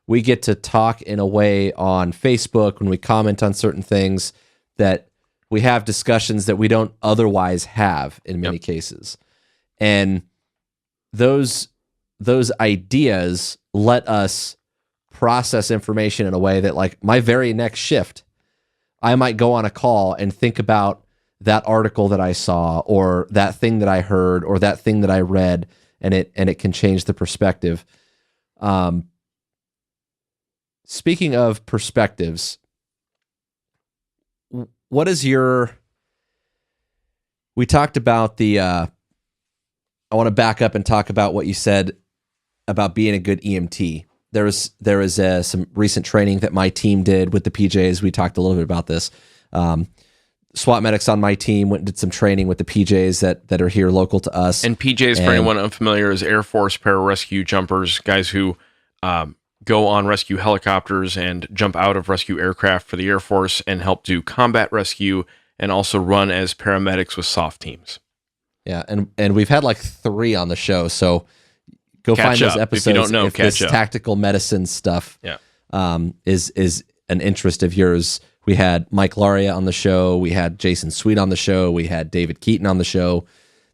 we get to talk in a way on Facebook when we comment on certain things that we have discussions that we don't otherwise have in many cases. And those ideas let us process information in a way that, like, my very next shift, I might go on a call and think about that article that I saw, or that thing that I heard, or that thing that I read, and it can change the perspective. Speaking of perspectives, what is we talked about I want to back up and talk about what you said about being a good EMT. There was some recent training that my team did with the PJs. We talked a little bit about this. SWAT medics on my team went and did some training with the PJs that are here local to us. And PJs, for anyone unfamiliar, is Air Force pararescue jumpers, guys who go on rescue helicopters and jump out of rescue aircraft for the Air Force and help do combat rescue, and also run as paramedics with SOF teams. Yeah, and we've had like 3 on the show, so go find those episodes. If you don't know, if this tactical medicine stuff is an interest of yours. We had Mike Laria on the show. We had Jason Sweet on the show. We had David Keaton on the show.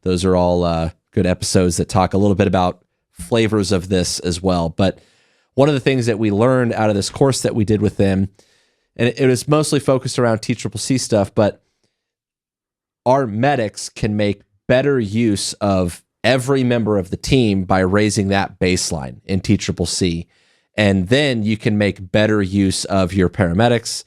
Those are all good episodes that talk a little bit about flavors of this as well. But one of the things that we learned out of this course that we did with them, and it was mostly focused around TCCC stuff, but our medics can make better use of every member of the team by raising that baseline in TCCC. And then you can make better use of your paramedics,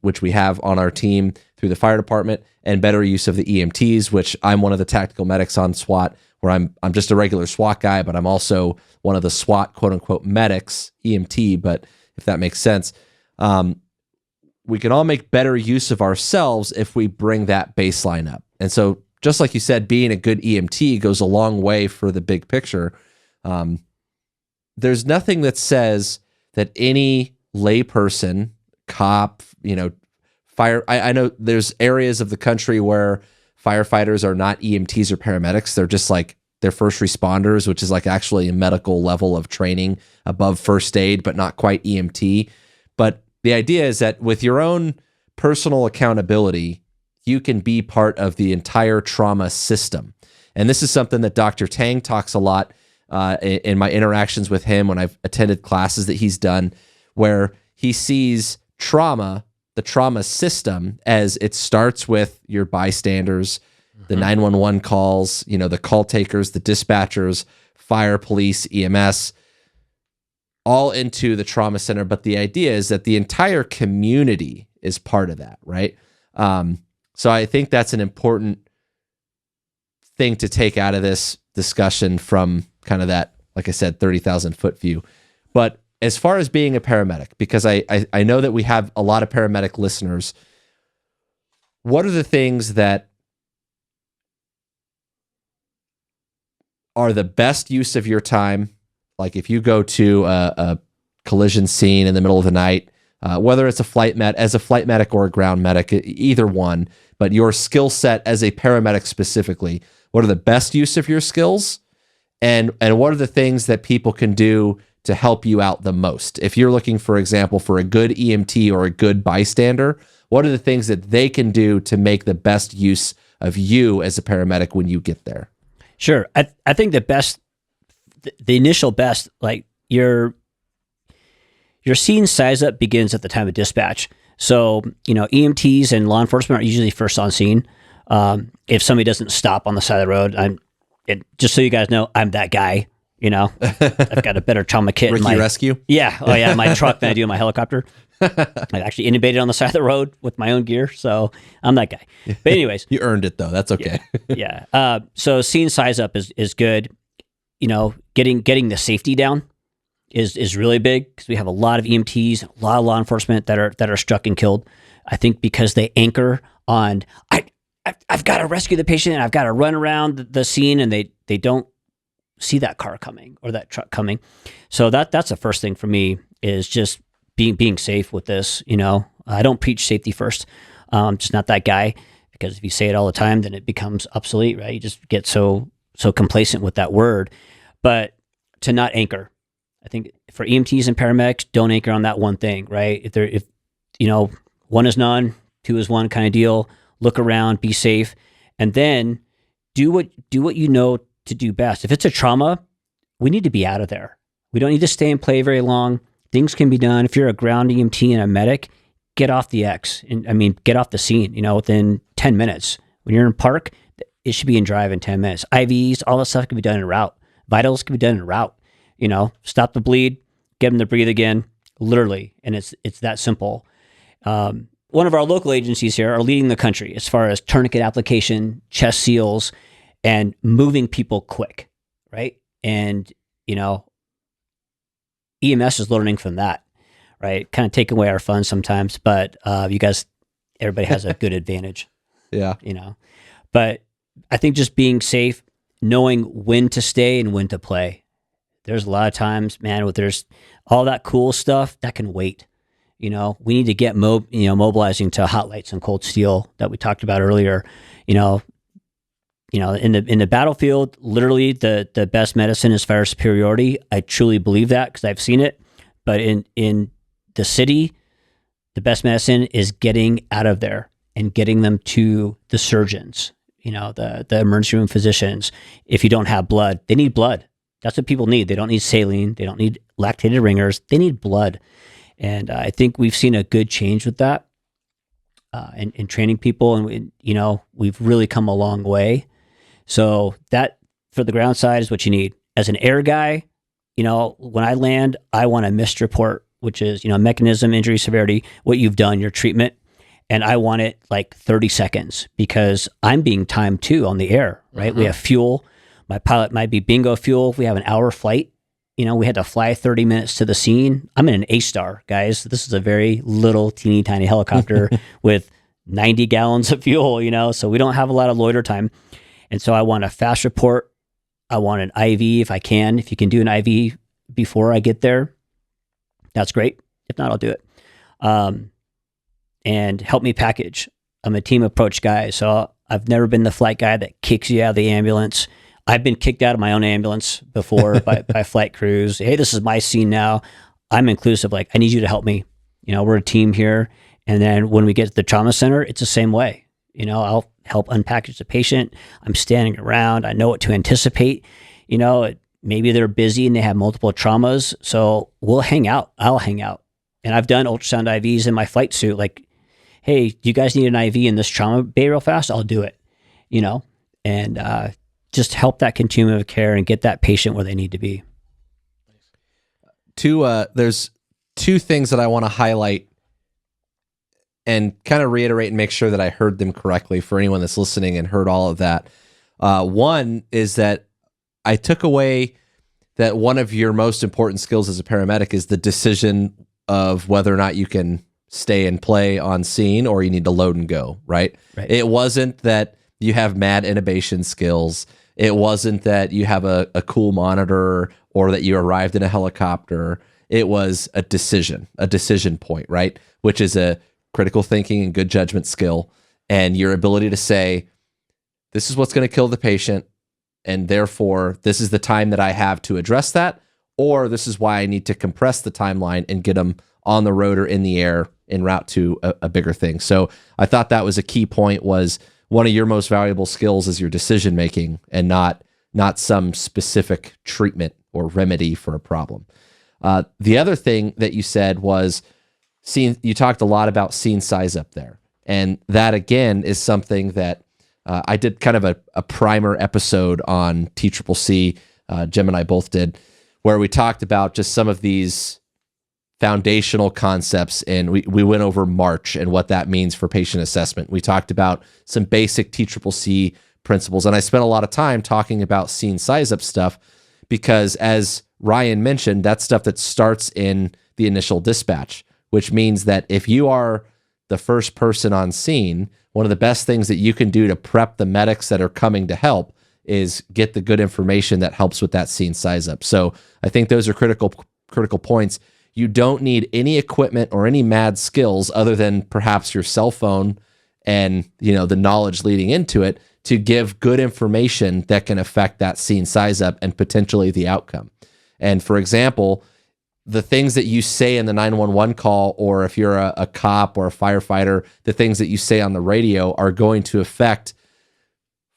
which we have on our team through the fire department, and better use of the EMTs, which I'm one of the tactical medics on SWAT, where I'm just a regular SWAT guy, but I'm also one of the SWAT quote unquote medics, EMT, but if that makes sense. We can all make better use of ourselves if we bring that baseline up. And so, just like you said, being a good EMT goes a long way for the big picture. There's nothing that says that any layperson, cop, fire. I know there's areas of the country where firefighters are not EMTs or paramedics. They're just like, they're first responders, which is like actually a medical level of training above first aid, but not quite EMT. But the idea is that with your own personal accountability, you can be part of the entire trauma system. And this is something that Dr. Tang talks a lot in my interactions with him when I've attended classes that he's done, where he sees trauma, the trauma system, as it starts with your bystanders, the 911 calls, the call takers, the dispatchers, fire, police, EMS, all into the trauma center. But the idea is that the entire community is part of that, right? So I think that's an important thing to take out of this discussion from kind of that, like I said, 30,000 foot view. But as far as being a paramedic, because I know that we have a lot of paramedic listeners, what are the things that are the best use of your time? Like if you go to a collision scene in the middle of the night, whether it's as a flight medic or a ground medic, either one, but your skill set as a paramedic specifically, what are the best use of your skills? And what are the things that people can do to help you out the most? If you're looking, for example, for a good EMT or a good bystander, what are the things that they can do to make the best use of you as a paramedic when you get there? Sure. I think the initial best, like your scene size up begins at the time of dispatch. So, EMTs and law enforcement are usually first on scene. If somebody doesn't stop on the side of the road, just so you guys know, I'm that guy. I've got a better trauma kit. Ricky Rescue? Yeah. Oh yeah. My truck than I do in my helicopter. I actually intubated on the side of the road with my own gear. So I'm that guy. But anyways. You earned it though. That's okay. Yeah. So scene size up is good. Getting the safety down is really big because we have a lot of EMTs, a lot of law enforcement that are struck and killed. I think because they anchor on, I've got to rescue the patient and I've got to run around the scene, and they don't see that car coming or that truck coming. So that's the first thing for me is just being safe with this. I don't preach safety first. I'm just not that guy, because if you say it all the time, then it becomes obsolete, right? You just get so complacent with that word. But to not anchor, I think for EMTs and paramedics, don't anchor on that one thing, right? If one is none, two is one kind of deal. Look around, be safe, and then do what you know to do best. If it's a trauma, we need to be out of there. We don't need to stay and play very long. Things can be done. If you're a ground EMT and a medic, get off the get off the scene, within 10 minutes. When you're in park, it should be in drive in 10 minutes. IVs, all that stuff can be done in route. Vitals can be done in route. Stop the bleed, get them to breathe again, literally. And it's that simple. One of our local agencies here are leading the country as far as tourniquet application, chest seals, and moving people quick, right? And, EMS is learning from that, right? Kind of taking away our fun sometimes, but everybody has a good advantage. Yeah. But I think just being safe, knowing when to stay and when to play. There's a lot of times, man, there's all that cool stuff that can wait. We need to get mobilizing to hot lights and cold steel that we talked about earlier. In the battlefield, literally the best medicine is fire superiority. I truly believe that because I've seen it. But in the city, the best medicine is getting out of there and getting them to the surgeons, the emergency room physicians. If you don't have blood, they need blood. That's what people need. They don't need saline. They don't need lactated ringers. They need blood. And I think we've seen a good change with that. and training people. And, we've really come a long way. So that for the ground side is what you need. As an air guy, when I land, I want a missed report, which is, mechanism, injury severity, what you've done, your treatment. And I want it like 30 seconds because I'm being timed too on the air, right? We have fuel. My pilot might be bingo fuel. If we have an hour flight, we had to fly 30 minutes to the scene. I'm in an A-Star, guys. This is a very little, teeny tiny helicopter with 90 gallons of fuel, so we don't have a lot of loiter time. And so I want a fast report. I want an IV if I can. If you can do an IV before I get there, that's great. If not, I'll do it. And help me package. I'm a team approach guy, so I've never been the flight guy that kicks you out of the ambulance. I've been kicked out of my own ambulance before by flight crews. Hey, this is my scene now. I'm inclusive. Like, I need you to help me. We're a team here. And then when we get to the trauma center, it's the same way. I'll help unpackage the patient. I'm standing around. I know what to anticipate. Maybe they're busy and they have multiple traumas. So we'll hang out. I'll hang out. And I've done ultrasound IVs in my flight suit. Like, hey, do you guys need an IV in this trauma bay real fast? I'll do it, and just help that continuum of care and get that patient where they need to be. There's two things that I want to highlight and kind of reiterate and make sure that I heard them correctly for anyone that's listening and heard all of that. One is that I took away that one of your most important skills as a paramedic is the decision of whether or not you can stay and play on scene or you need to load and go, right? It wasn't that you have mad intubation skills. It wasn't that you have a cool monitor or that you arrived in a helicopter. It was a decision point, right? Which is a critical thinking and good judgment skill, and your ability to say, this is what's going to kill the patient, and therefore this is the time that I have to address that, or this is why I need to compress the timeline and get them on the road or in the air en route to a bigger thing. So I thought that was a key point, was one of your most valuable skills is your decision making and not some specific treatment or remedy for a problem. The other thing that you said was you talked a lot about scene size up there. And that again is something that I did kind of a primer episode on TCCC, Jim and I both did, where we talked about just some of these foundational concepts, and we went over March and what that means for patient assessment. We talked about some basic TCCC principles, and I spent a lot of time talking about scene size up stuff because, as Ryan mentioned, that's stuff that starts in the initial dispatch, which means that if you are the first person on scene, one of the best things that you can do to prep the medics that are coming to help is get the good information that helps with that scene size up. So I think those are critical points. You don't need any equipment or any mad skills other than perhaps your cell phone and the knowledge leading into it to give good information that can affect that scene size up and potentially the outcome. And for example, the things that you say in the 911 call, or if you're a cop or a firefighter, the things that you say on the radio are going to affect,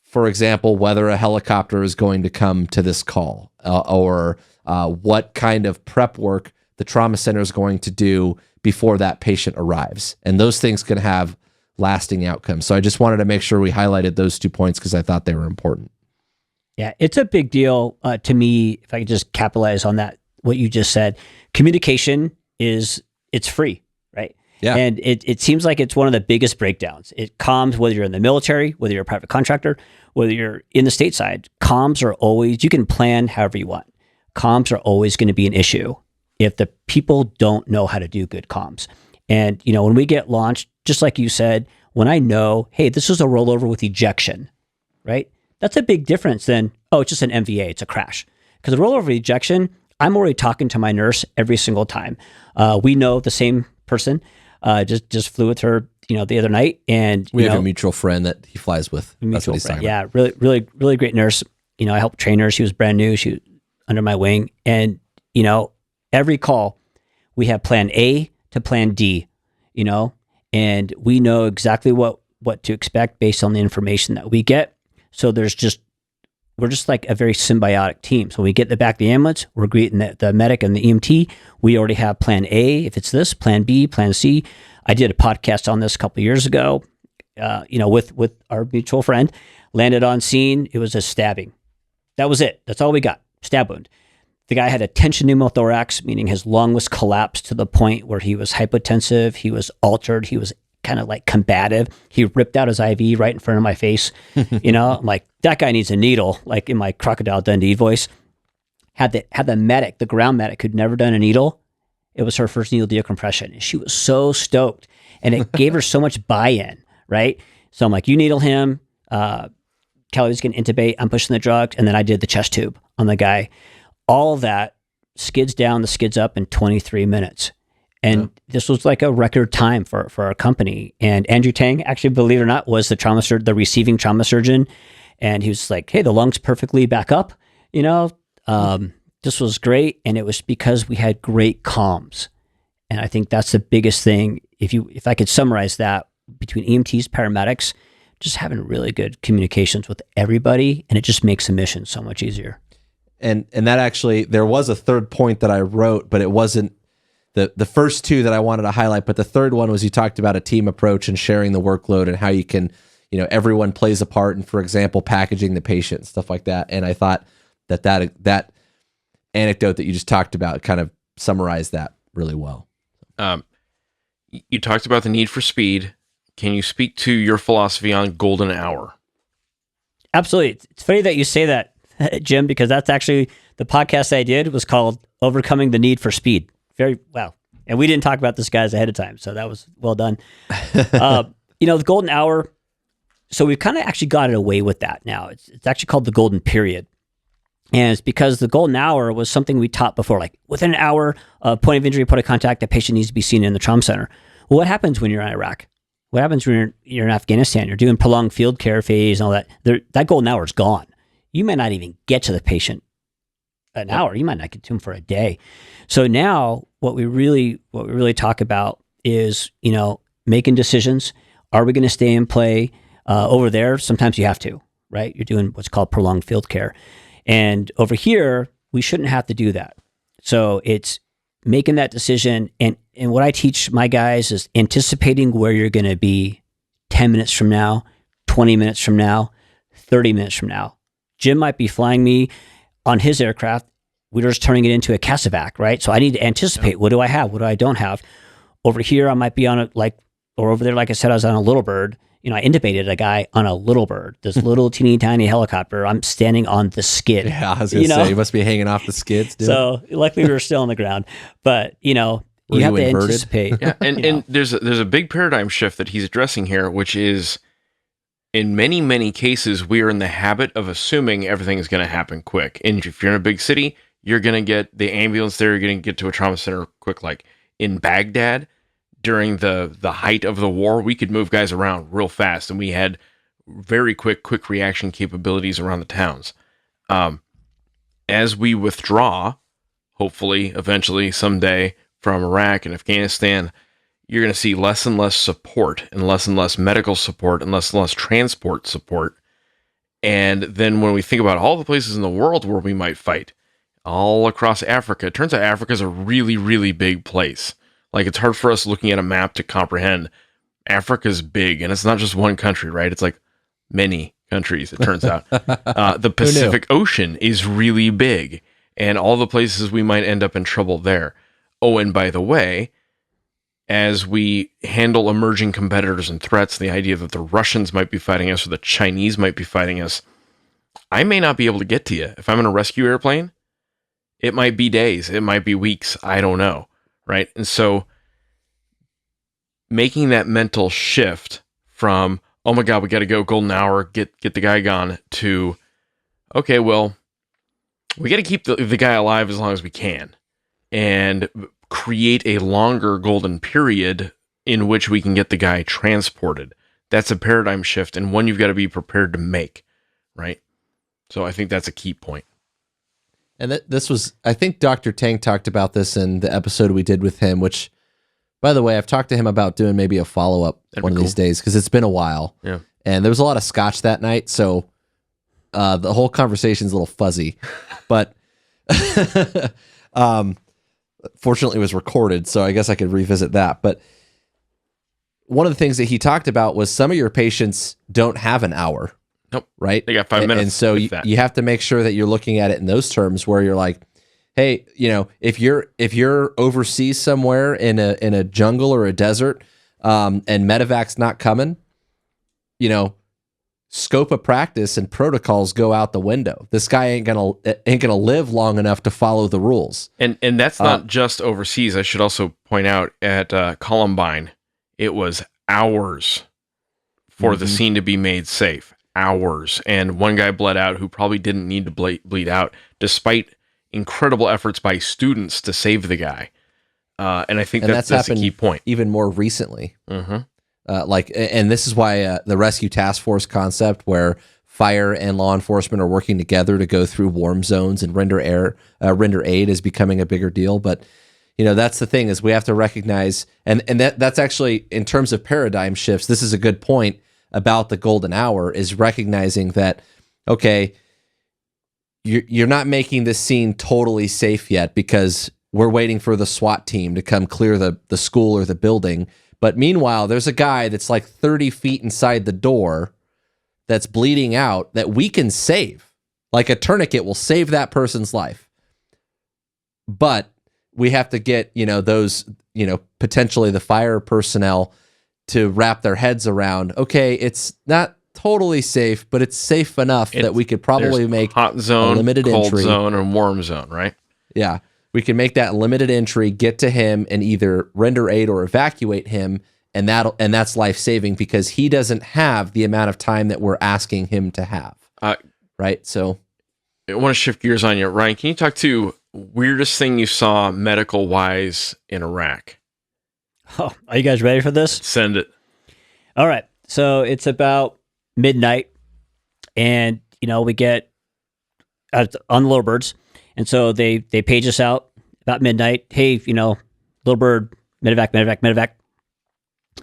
for example, whether a helicopter is going to come to this call or what kind of prep work the trauma center is going to do before that patient arrives. And those things can have lasting outcomes. So I just wanted to make sure we highlighted those 2 points because I thought they were important. Yeah, it's a big deal to me, if I could just capitalize on that, what you just said. Communication it's free, right? Yeah. And it seems like it's one of the biggest breakdowns. It comms, whether you're in the military, whether you're a private contractor, whether you're in the stateside, comms are always, you can plan however you want. Comms are always going to be an issue if the people don't know how to do good comms. And, when we get launched, just like you said, when I know, hey, this is a rollover with ejection, right? That's a big difference than, oh, it's just an MVA, it's a crash. Because a rollover with ejection, I'm already talking to my nurse every single time. We know the same person, just flew with her, the other night. And we have a mutual friend that he flies with. That's what he's talking about. Yeah, really great nurse. I helped train her. She was brand new. She was under my wing. And, every call, we have plan A to plan D, and we know exactly what to expect based on the information that we get. So we're just like a very symbiotic team. So when we get in the back of the ambulance, we're greeting the medic and the EMT. We already have plan A, if it's this, plan B, plan C. I did a podcast on this a couple of years ago, with our mutual friend. Landed on scene. It was a stabbing. That was it. That's all we got. Stab wound. The guy had a tension pneumothorax, meaning his lung was collapsed to the point where he was hypotensive. He was altered. He was kind of like combative. He ripped out his IV right in front of my face. I'm like, that guy needs a needle, like in my Crocodile Dundee voice. Had the medic, the ground medic who'd never done a needle. It was her first needle decompression. And she was so stoked. And it gave her so much buy-in, right? So I'm like, you needle him. Kelly's going to intubate. I'm pushing the drug. And then I did the chest tube on the guy. All of that skids down, the skids up in 23 minutes. And this was like a record time for our company. And Andrew Tang, actually, believe it or not, was the receiving trauma surgeon. And he was like, hey, the lung's perfectly back up. This was great. And it was because we had great comms. And I think that's the biggest thing. If I could summarize that between EMTs, paramedics, just having really good communications with everybody. And it just makes the mission so much easier. And that actually, there was a third point that I wrote, but it wasn't the first two that I wanted to highlight. But the third one was you talked about a team approach and sharing the workload and how you can, everyone plays a part in, for example, packaging the patient, stuff like that. And I thought that anecdote that you just talked about kind of summarized that really well. You talked about the need for speed. Can you speak to your philosophy on golden hour? Absolutely. It's funny that you say that, Jim, because that's actually the podcast I did was called Overcoming the Need for Speed. Very well. And we didn't talk about this, guys, ahead of time. So that was well done. The golden hour. So we've kind of actually got it away with that now. It's actually called the golden period. And it's because the golden hour was something we taught before, like within an hour, point of injury, point of contact, the patient needs to be seen in the trauma center. Well, what happens when you're in Iraq? What happens when you're in Afghanistan? You're doing prolonged field care phase and all that. That golden hour is gone. You may not even get to the patient an hour. You might not get to him for a day. So now what we really talk about is, making decisions. Are we going to stay in play over there? Sometimes you have to, right? You're doing what's called prolonged field care. And over here, we shouldn't have to do that. So it's making that decision. And what I teach my guys is anticipating where you're going to be 10 minutes from now, 20 minutes from now, 30 minutes from now. Jim might be flying me on his aircraft. We're just turning it into a CASEVAC, right? So I need to anticipate, what do I have? What do I don't have? Over here, I might be on or over there, like I said, I was on a Littlebird. I intubated a guy on a Littlebird, this little teeny tiny helicopter. I'm standing on the skid. Yeah, I was going to say, you must be hanging off the skids, dude. So luckily we were still on the ground. But, you have to anticipate. Yeah, and there's a big paradigm shift that he's addressing here, which is, in many, many cases, we are in the habit of assuming everything is going to happen quick. And if you're in a big city, you're going to get the ambulance there, you're going to get to a trauma center quick. Like in Baghdad, during the height of the war, we could move guys around real fast, and we had very quick reaction capabilities around the towns. As we withdraw, hopefully, eventually, someday, from Iraq and Afghanistan, you're going to see less and less support and less medical support and less transport support. And then when we think about all the places in the world where we might fight, all across Africa, it turns out Africa is a really, really big place. Like, it's hard for us looking at a map to comprehend. Africa's big, and it's not just one country, right? It's like many countries, it turns out. The Pacific Ocean is really big, and all the places we might end up in trouble there. Oh, and by the way, as we handle emerging competitors and threats, the idea that the Russians might be fighting us or the Chinese might be fighting us, I may not be able to get to you. If I'm in a rescue airplane, it might be days, it might be weeks, I don't know, right? And so making that mental shift from, oh my God, we got to go golden hour, get the guy gone, to, okay, well, we got to keep the guy alive as long as we can and create a longer golden period in which we can get the guy transported. That's a paradigm shift, and one you've got to be prepared to make, right? So I think that's a key point. And this was, I think Dr. Tang talked about this in the episode we did with him, which, by the way, I've talked to him about doing maybe a follow-up one of these days, because it's been a while. Yeah. And there was a lot of scotch that night, so the whole conversation's a little fuzzy. But fortunately, it was recorded, so I guess I could revisit that. But one of the things that he talked about was some of your patients don't have an hour. Nope. Right? They got 5 minutes. And so you have to make sure that you're looking at it in those terms where you're like, hey, if you're overseas somewhere in a jungle or a desert, and medevac's not coming, scope of practice and protocols go out the window. This guy ain't gonna live long enough to follow the rules. And that's not just overseas. I should also point out at Columbine, it was hours for the scene to be made safe. Hours. And one guy bled out who probably didn't need to bleed out, despite incredible efforts by students to save the guy. And I think that's a key point. Even more recently. And this is why the rescue task force concept, where fire and law enforcement are working together to go through warm zones and render aid, is becoming a bigger deal. But that's the thing, is we have to recognize, and that's actually, in terms of paradigm shifts, this is a good point about the golden hour, is recognizing that, okay, you're not making this scene totally safe yet because we're waiting for the SWAT team to come clear the school or the building. But meanwhile, there's a guy that's like 30 feet inside the door that's bleeding out that we can save. Like a tourniquet will save that person's life. But we have to get, those, potentially the fire personnel to wrap their heads around, okay, it's not totally safe, but it's safe enough that we could probably make hot zone, a limited cold entry zone, or warm zone, right? Yeah. We can make that limited entry, get to him, and either render aid or evacuate him, and that's life-saving because he doesn't have the amount of time that we're asking him to have. Right? So I want to shift gears on you. Ryan, can you talk to weirdest thing you saw medical-wise in Iraq? Oh, are you guys ready for this? Send it. All right. So it's about midnight, and, we get on the Littlebirds. And so they page us out about midnight. Hey, Littlebird, medevac.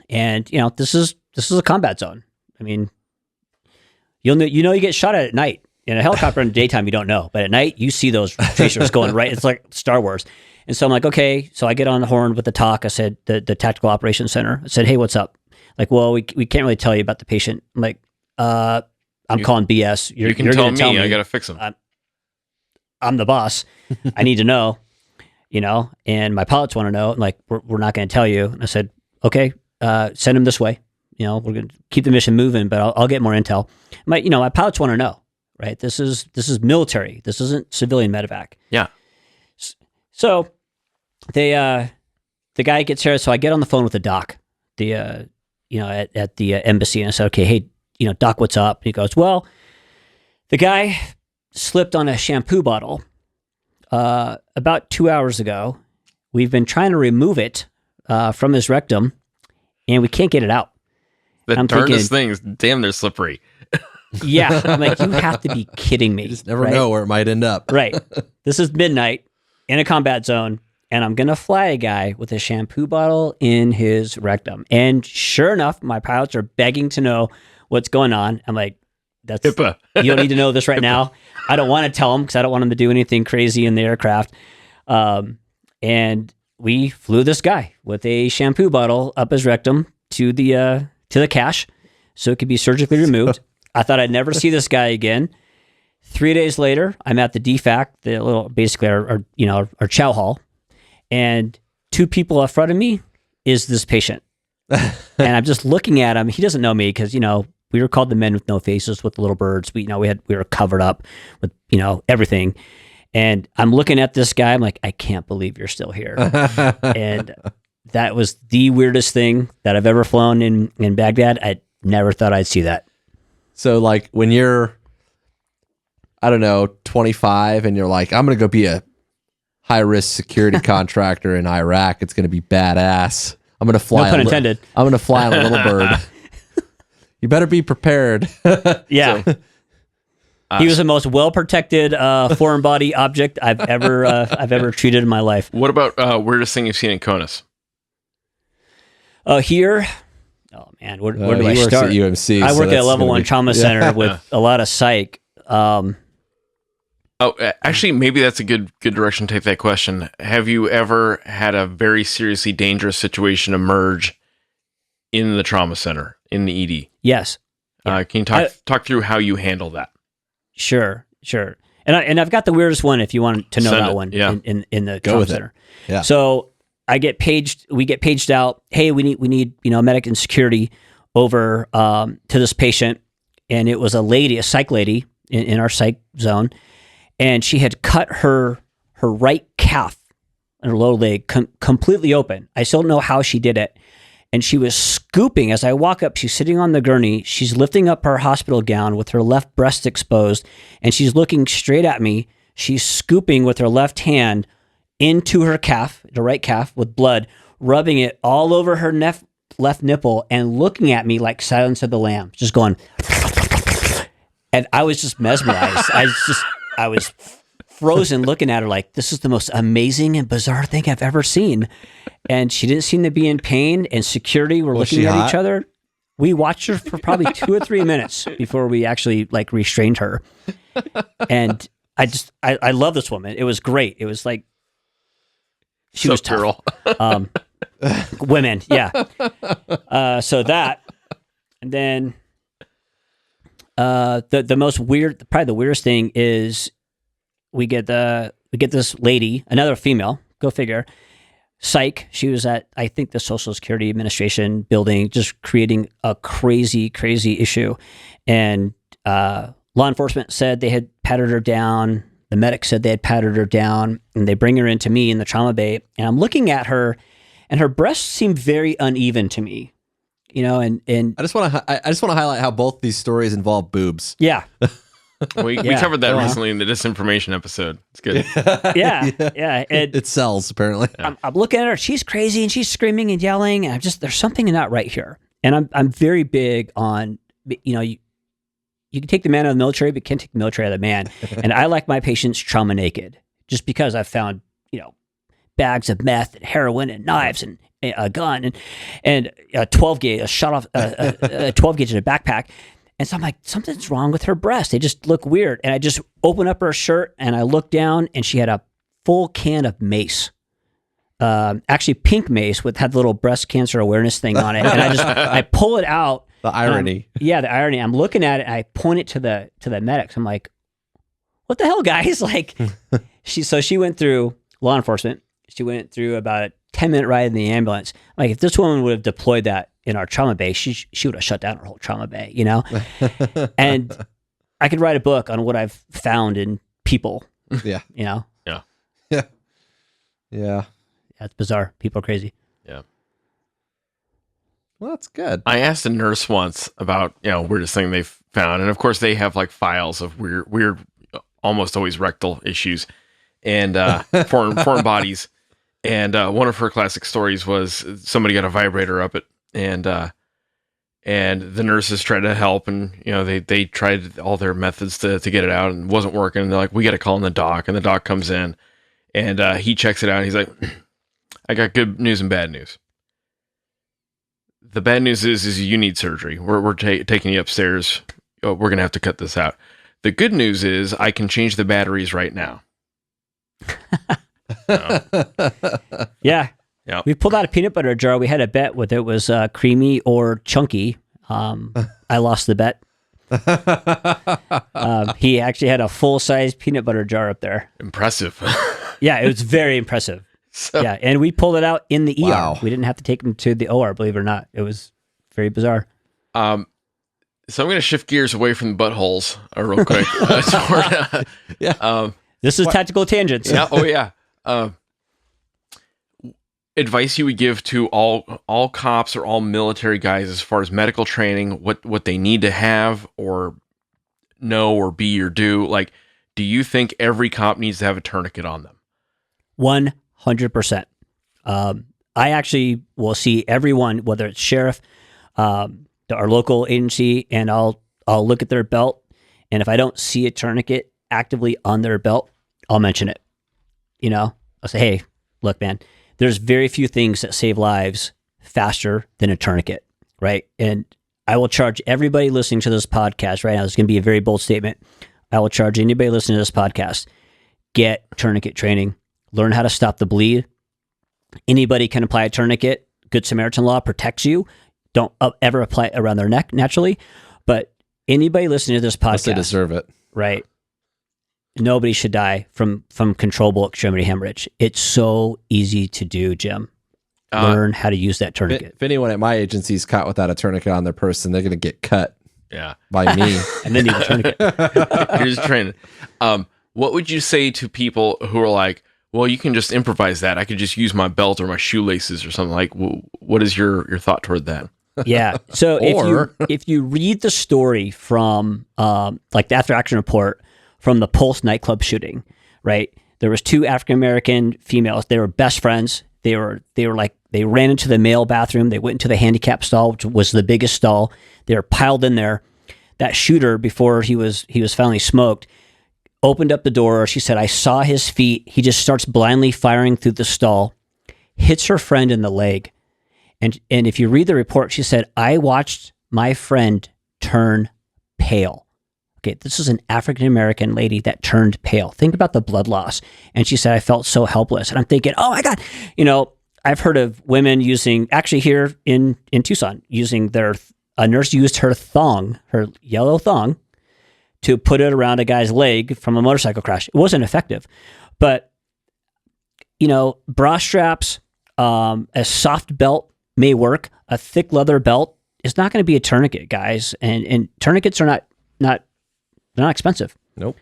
And this is a combat zone. I mean, you get shot at night. In a helicopter in the daytime, you don't know, but at night you see those tracers going right. It's like Star Wars. And so I'm like, okay. So I get on the horn with the TOC. I said the Tactical Operations Center. I said, hey, what's up? Like, well, we can't really tell you about the patient. I'm like, I'm calling BS. You can tell me. I gotta fix him. I'm the boss. I need to know, and my pilots want to know. Like, we're not going to tell you. And I said, okay, send him this way. We're going to keep the mission moving, but I'll get more intel. My pilots want to know, right? This is military. This isn't civilian medevac. Yeah. So the guy gets here. So I get on the phone with the doc, at the embassy, and I said, okay, hey, doc, what's up? And he goes, well, the guy slipped on a shampoo bottle about 2 hours ago. We've been trying to remove it from his rectum, and we can't get it out. The darndest things, damn, they're slippery. Yeah, I'm like, you have to be kidding me. You just never know where it might end up. Right. This is midnight in a combat zone, and I'm going to fly a guy with a shampoo bottle in his rectum. And sure enough, my pilots are begging to know what's going on. I'm like, that's HIPAA. You don't need to know this right now. I don't want to tell them because I don't want them to do anything crazy in the aircraft. And we flew this guy with a shampoo bottle up his rectum to the cache so it could be surgically removed. I thought I'd never see this guy again. 3 days later, I'm at the DFAC, basically our chow hall, and two people in front of me is this patient. And I'm just looking at him. He doesn't know me because, we were called the men with no faces with the Littlebirds. We were covered up with, everything. And I'm looking at this guy. I'm like, I can't believe you're still here. And that was the weirdest thing that I've ever flown in Baghdad. I never thought I'd see that. So like when you're, 25 and you're like, I'm going to go be a high risk security contractor in Iraq. It's going to be badass. I'm going to fly. No pun intended. I'm going to fly on a Littlebird. You better be prepared. Yeah. He was the most well-protected foreign body object I've ever treated in my life. What about weirdest thing you've seen in CONUS? Here, oh man, where do I start? At UMC. I work at a level 1 trauma center with a lot of psych. Actually, maybe that's a good direction to take that question. Have you ever had a very seriously dangerous situation emerge in the trauma center, in the ED. Yes. Can you talk through how you handle that? Sure. And I've got the weirdest one if you want to know Send that it. one Yeah. in the Go trauma with it. center. Yeah. So we get paged out, hey, we need medic and security over to this patient. And it was a psych lady in our psych zone. And she had cut her right calf and her lower leg completely open. I still don't know how she did it. And she was scooping. As I walk up, she's sitting on the gurney. She's lifting up her hospital gown with her left breast exposed, and she's looking straight at me. She's scooping with her left hand into her calf, the right calf, with blood, rubbing it all over her left nipple and looking at me like Silence of the Lambs, just going. And I was just mesmerized. I was frozen looking at her like, this is the most amazing and bizarre thing I've ever seen. And she didn't seem to be in pain, and security were looking at each other. We watched her for probably 2 or 3 minutes before we actually restrained her. And I love this woman. It was great. It was like, she was tough. Girl. Women. Yeah. So that, and then, the most weird, probably the weirdest thing is we get this lady, another female, go figure, psych. She was at, I think, the Social Security Administration building, just creating a crazy issue. And law enforcement said they had patted her down. The medic said they had patted her down, and they bring her into me in the trauma bay. And I'm looking at her, and her breasts seem very uneven to me. And I just want to highlight how both these stories involve boobs. Yeah. We covered that recently in the disinformation episode. It's good. Yeah. And It sells, apparently. I'm looking at her. She's crazy and she's screaming and yelling. And there's something not right here. And I'm very big on, you can take the man out of the military, but can't take the military out of the man. And I like my patients trauma naked, just because I've found, bags of meth and heroin and knives and a gun and a 12 gauge, a shot off, a 12 gauge in a backpack. And so I'm like, something's wrong with her breasts. They just look weird. And I just open up her shirt and I look down, and she had a full can of mace. Actually pink mace had the little breast cancer awareness thing on it. And I pull it out. The irony. The irony. I'm looking at it and I point it to the medics. I'm like, what the hell, guys? Like, she went through law enforcement. She went through about a 10-minute ride in the ambulance. Like, if this woman would have deployed that in our trauma bay, she would have shut down her whole trauma bay, And I could write a book on what I've found in people. Yeah. Yeah. Yeah. That's bizarre. People are crazy. Yeah. Well, that's good. I asked a nurse once about, weirdest thing they've found. And of course they have files of weird, almost always rectal issues and foreign bodies. And one of her classic stories was somebody got a vibrator up it, and the nurses tried to help, and they tried all their methods to get it out, and it wasn't working. And they're like, we got to call in the doc, and the doc comes in, and he checks it out. And he's like, I got good news and bad news. The bad news is you need surgery. We're taking you upstairs. We're gonna have to cut this out. The good news is I can change the batteries right now. Yeah. Yeah. We pulled out a peanut butter jar. We had a bet whether it was creamy or chunky. I lost the bet. He actually had a full-size peanut butter jar up there. Impressive. Yeah, it was very impressive. Yeah, and we pulled it out in the ER. Wow. We didn't have to take him to the OR, believe it or not. It was very bizarre. So I'm going to shift gears away from the buttholes real quick. This is Tactical Tangents. Yeah. Oh, yeah. Advice you would give to all cops or all military guys as far as medical training, what they need to have or know or be or do. Like, do you think every cop needs to have a tourniquet on them? 100%. I actually will see everyone, whether it's sheriff, our local agency, and I'll look at their belt, and if I don't see a tourniquet actively on their belt, I'll mention it. I'll say, hey, look, man, there's very few things that save lives faster than a tourniquet, right? And I will charge everybody listening to this podcast right now. It's going to be a very bold statement. I will charge anybody listening to this podcast, get tourniquet training, learn how to stop the bleed. Anybody can apply a tourniquet. Good Samaritan law protects you. don't ever apply it around their neck naturally. But anybody listening to this podcast, they deserve it, right? Nobody should die from controllable extremity hemorrhage. It's so easy to do, Jim. Learn how to use that tourniquet. If anyone at my agency's caught without a tourniquet on their person, they're going to get cut. Yeah, by me, and then you have a tourniquet. Here's training. What would you say to people who are like, well, you can just improvise that. I could just use my belt or my shoelaces or something. Like, what is your thought toward that? Yeah. So if you read the story from like the after action report from the Pulse nightclub shooting, right? There was 2 African American females. They were best friends. They ran into the male bathroom. They went into the handicap stall, which was the biggest stall. They were piled in there. That shooter, before he was finally smoked, opened up the door. She said, I saw his feet. He just starts blindly firing through the stall, hits her friend in the leg. And if you read the report, she said, I watched my friend turn pale. Okay, this is an African-American lady that turned pale. Think about the blood loss. And she said, I felt so helpless. And I'm thinking, oh my God, I've heard of women using, actually here in Tucson, a nurse used her thong, her yellow thong, to put it around a guy's leg from a motorcycle crash. It wasn't effective. But, bra straps, a soft belt may work. A thick leather belt is not going to be a tourniquet, guys. And tourniquets are not expensive. Nope.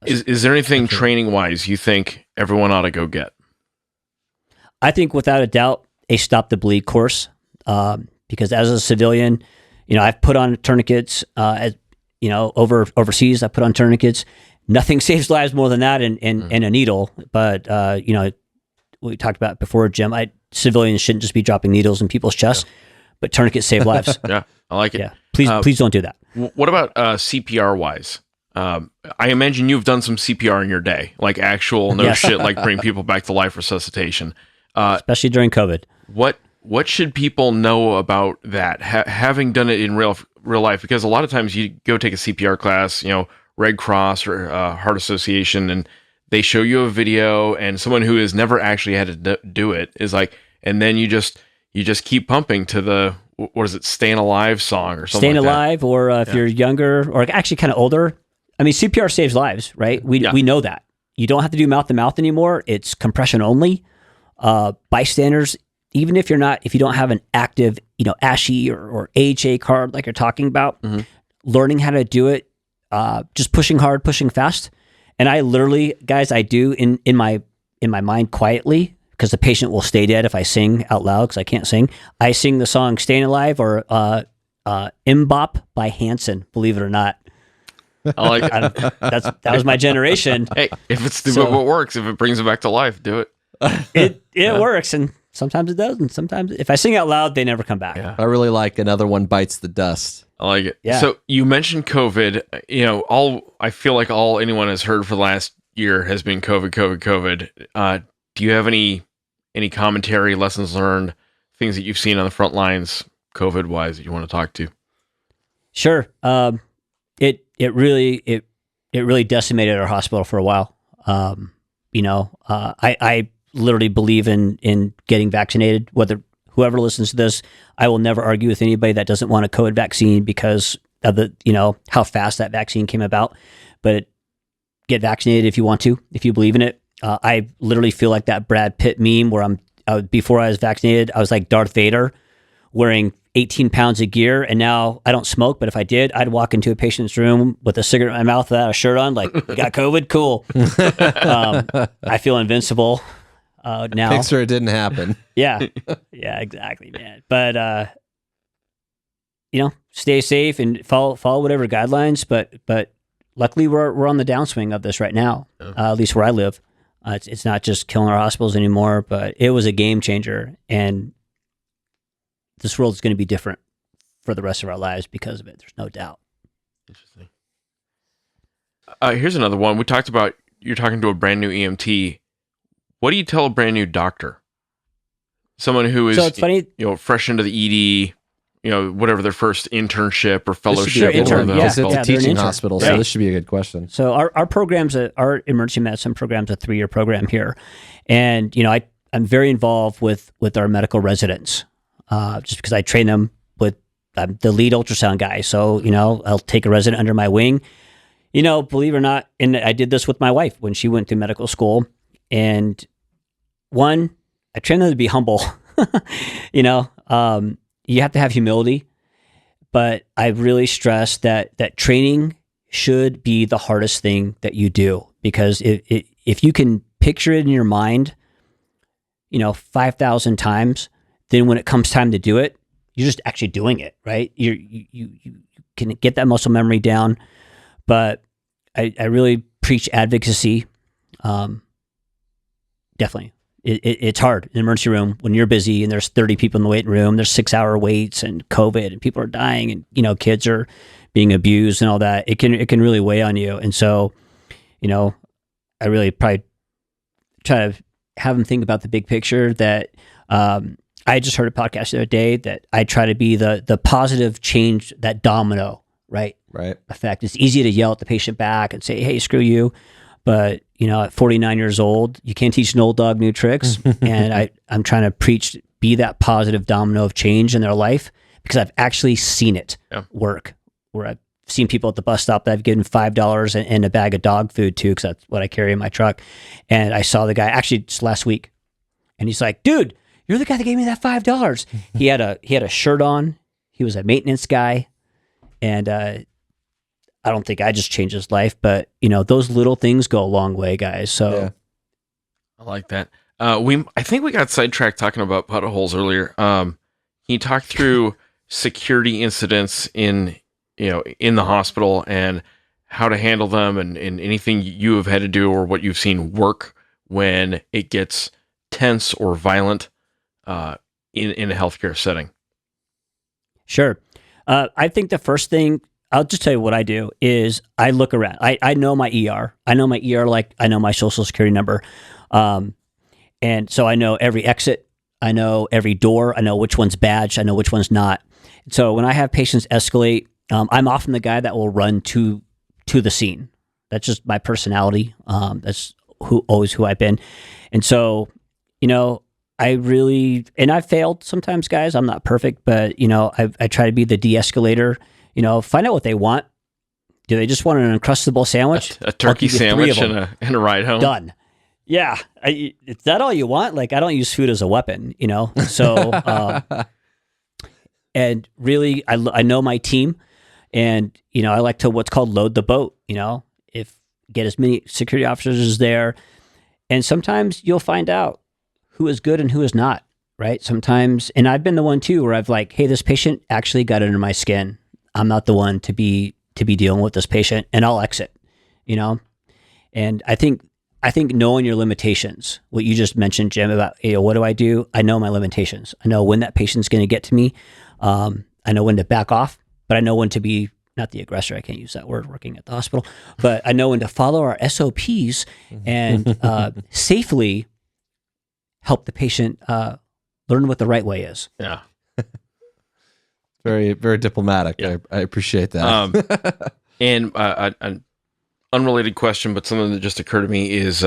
Is there anything training-wise you think everyone ought to go get? I think without a doubt, a Stop the Bleed course. Because as a civilian, I've put on tourniquets, overseas, I put on tourniquets. Nothing saves lives more than that and a needle. But, we talked about before, Jim, civilians shouldn't just be dropping needles in people's chests, but tourniquets save lives. Yeah, I like it. Yeah. Please don't do that. What about CPR-wise? I imagine you've done some CPR in your day, like actual shit, like bring people back to life resuscitation. Especially during COVID. What should people know about that, having done it in real life? Because a lot of times you go take a CPR class, Red Cross or Heart Association, and they show you a video, and someone who has never actually had to do it is like, and then you just keep pumping to the, what is it, Staying Alive song or something Staying like Alive, or if you're younger, or actually kind of older. I mean, CPR saves lives, right? We know that. You don't have to do mouth-to-mouth anymore. It's compression only. Bystanders, even if you don't have an active, ASHE or AHA card like you're talking about, learning how to do it, just pushing hard, pushing fast. And I literally, guys, I do in my mind quietly, because the patient will stay dead if I sing out loud, because I can't sing. I sing the song Staying Alive or Mbop by Hanson, believe it or not. I like it. That was my generation. Hey, if it's what works, if it brings it back to life, do it. It works, and sometimes it doesn't. Sometimes if I sing out loud, they never come back. Yeah. I really like Another One Bites the Dust. I like it. Yeah. So you mentioned COVID. I feel like all anyone has heard for the last year has been COVID. Do you have any commentary, lessons learned, things that you've seen on the front lines, COVID wise, that you want to talk to? Sure. It really decimated our hospital for a while. I literally believe in getting vaccinated. Whoever listens to this, I will never argue with anybody that doesn't want a COVID vaccine because of the, how fast that vaccine came about. But get vaccinated if you want to, if you believe in it. I literally feel like that Brad Pitt meme where before I was vaccinated, I was like Darth Vader wearing 18 pounds of gear. And now I don't smoke, but if I did, I'd walk into a patient's room with a cigarette in my mouth without a shirt on. Like, you got COVID? Cool. I feel invincible now. Picture it didn't happen. Yeah, exactly, man. But, stay safe and follow whatever guidelines. But luckily we're on the downswing of this right now, at least where I live. It's not just killing our hospitals anymore, but it was a game changer. And this world is going to be different for the rest of our lives because of it. There's no doubt. Interesting. Here's another one. We talked about, you're talking to a brand new EMT. What do you tell a brand new doctor? Someone who is, so it's funny, fresh into the ED, whatever their first internship or fellowship. It's a teaching intern. hospital, so this should be a good question. So our programs, our emergency medicine program's a 3-year program here. And, I'm very involved with our medical residents, just because I train them, I'm the lead ultrasound guy. So, I'll take a resident under my wing. Believe it or not, and I did this with my wife when she went through medical school. And one, I trained them to be humble. You have to have humility, but I really stress that training should be the hardest thing that you do, because if you can picture it in your mind, 5,000 times, then when it comes time to do it, you're just actually doing it, right? You can get that muscle memory down, but I really preach advocacy. Definitely. It's hard in the emergency room when you're busy and there's 30 people in the waiting room, there's 6-hour waits and COVID and people are dying and, kids are being abused and all that. It can really weigh on you. And so, I really probably try to have them think about the big picture that, I just heard a podcast the other day that I try to be the positive change, that domino, right? Right. Effect. It's easy to yell at the patient back and say, hey, screw you. But, at 49 years old, you can't teach an old dog new tricks. And I'm trying to preach, be that positive domino of change in their life, because I've actually seen it work, where I've seen people at the bus stop that I've given $5 and a bag of dog food to, because that's what I carry in my truck. And I saw the guy actually just last week, and he's like, dude, you're the guy that gave me that $5. He had a shirt on. He was a maintenance guy. And, I don't think I just changed his life, but those little things go a long way, guys. So Yeah. I like that. I think we got sidetracked talking about potholes earlier. Can you talk through security incidents in the hospital and how to handle them, and anything you have had to do or what you've seen work when it gets tense or violent in a healthcare setting? Sure. I think the first thing, I'll just tell you what I do is I look around. I know my ER. I know my ER like I know my social security number. And so I know every exit. I know every door. I know which one's badged. I know which one's not. So when I have patients escalate, I'm often the guy that will run to the scene. That's just my personality. That's always who I've been. And so, I've failed sometimes, guys. I'm not perfect, but I try to be the de-escalator. Find out what they want. Do they just want an Uncrustable sandwich? A turkey sandwich and a ride home? Done. Yeah. Is that all you want? Like, I don't use food as a weapon, So, and really, I know my team, and, I like to what's called load the boat, get as many security officers as there. And sometimes you'll find out who is good and who is not, right? Sometimes, and I've been the one too, where I've like, hey, this patient actually got under my skin. I'm not the one to be dealing with this patient, and I'll exit, And I think knowing your limitations, what you just mentioned, Jim, about, what do? I know my limitations. I know when that patient's going to get to me. I know when to back off, but I know when to be not the aggressor. I can't use that word working at the hospital, but I know when to follow our SOPs and safely help the patient learn what the right way is. Yeah. Very, very diplomatic. Yeah. I appreciate that. And an unrelated question, but something that just occurred to me is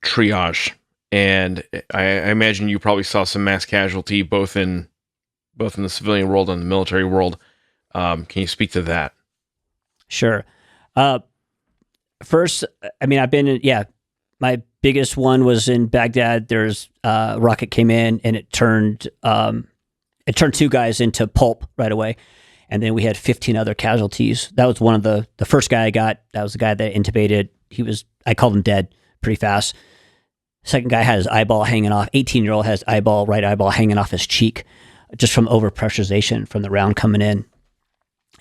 triage. And I imagine you probably saw some mass casualty both in the civilian world and the military world. Can you speak to that? Sure. First, I've been in, my biggest one was in Baghdad. There's a rocket came in and it turned 2 guys into pulp right away. And then we had 15 other casualties. That was one of the first guy I got. That was the guy that intubated. I called him dead pretty fast. Second guy had his eyeball hanging off. 18-year-old has right eyeball hanging off his cheek just from overpressurization from the round coming in.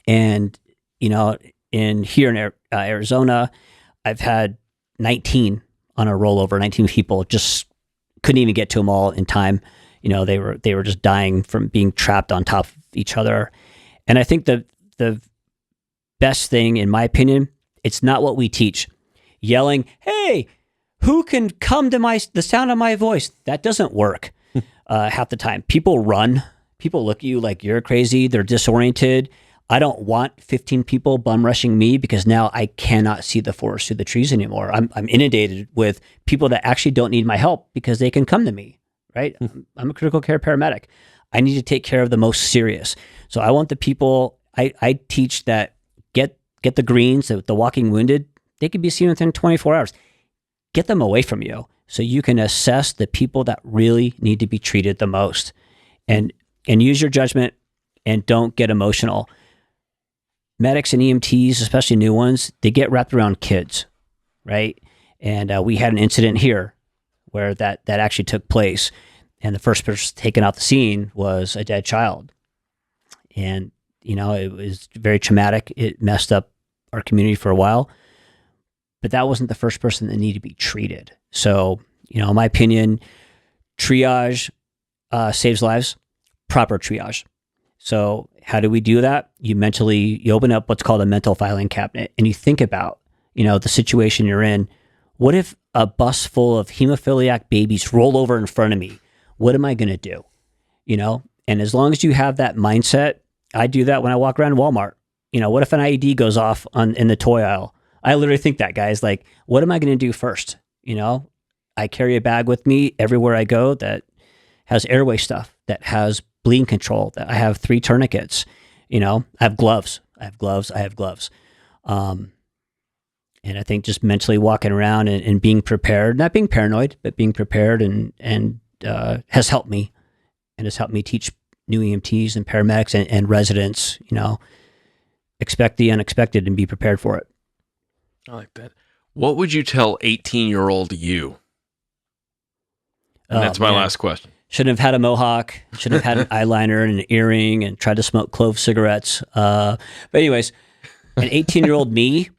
And, here in Arizona, I've had 19 on a rollover, 19 people, just couldn't even get to them all in time. They were just dying from being trapped on top of each other. And I think the best thing, in my opinion, it's not what we teach. Yelling, hey, who can come to the sound of my voice? That doesn't work half the time. People run. People look at you like you're crazy. They're disoriented. I don't want 15 people bum rushing me because now I cannot see the forest through the trees anymore. I'm inundated with people that actually don't need my help because they can come to me, right? I'm a critical care paramedic. I need to take care of the most serious. So I want the people, I teach that get the greens, the walking wounded, they can be seen within 24 hours. Get them away from you so you can assess the people that really need to be treated the most, and use your judgment and don't get emotional. Medics and EMTs, especially new ones, they get wrapped around kids, right? And we had an incident here where that actually took place, and the first person taken off the scene was a dead child. And, it was very traumatic. It messed up our community for a while, but that wasn't the first person that needed to be treated. So, in my opinion, triage saves lives, proper triage. So how do we do that? You open up what's called a mental filing cabinet, and you think about, the situation you're in. What if a bus full of hemophiliac babies roll over in front of me? What am I going to do? And as long as you have that mindset, I do that when I walk around Walmart. What if an IED goes off in the toy aisle? I literally think that, guys, like, what am I going to do first? I carry a bag with me everywhere I go that has airway stuff, that has bleeding control, that I have 3 tourniquets. I have gloves. And I think just mentally walking around and being prepared, not being paranoid, but being prepared and has helped me, and has helped me teach new EMTs and paramedics and residents, expect the unexpected and be prepared for it. I like that. What would you tell 18-year-old you? And that's my last question. Shouldn't have had a mohawk. Shouldn't have had an eyeliner and an earring and tried to smoke clove cigarettes. But anyways, an 18-year-old me,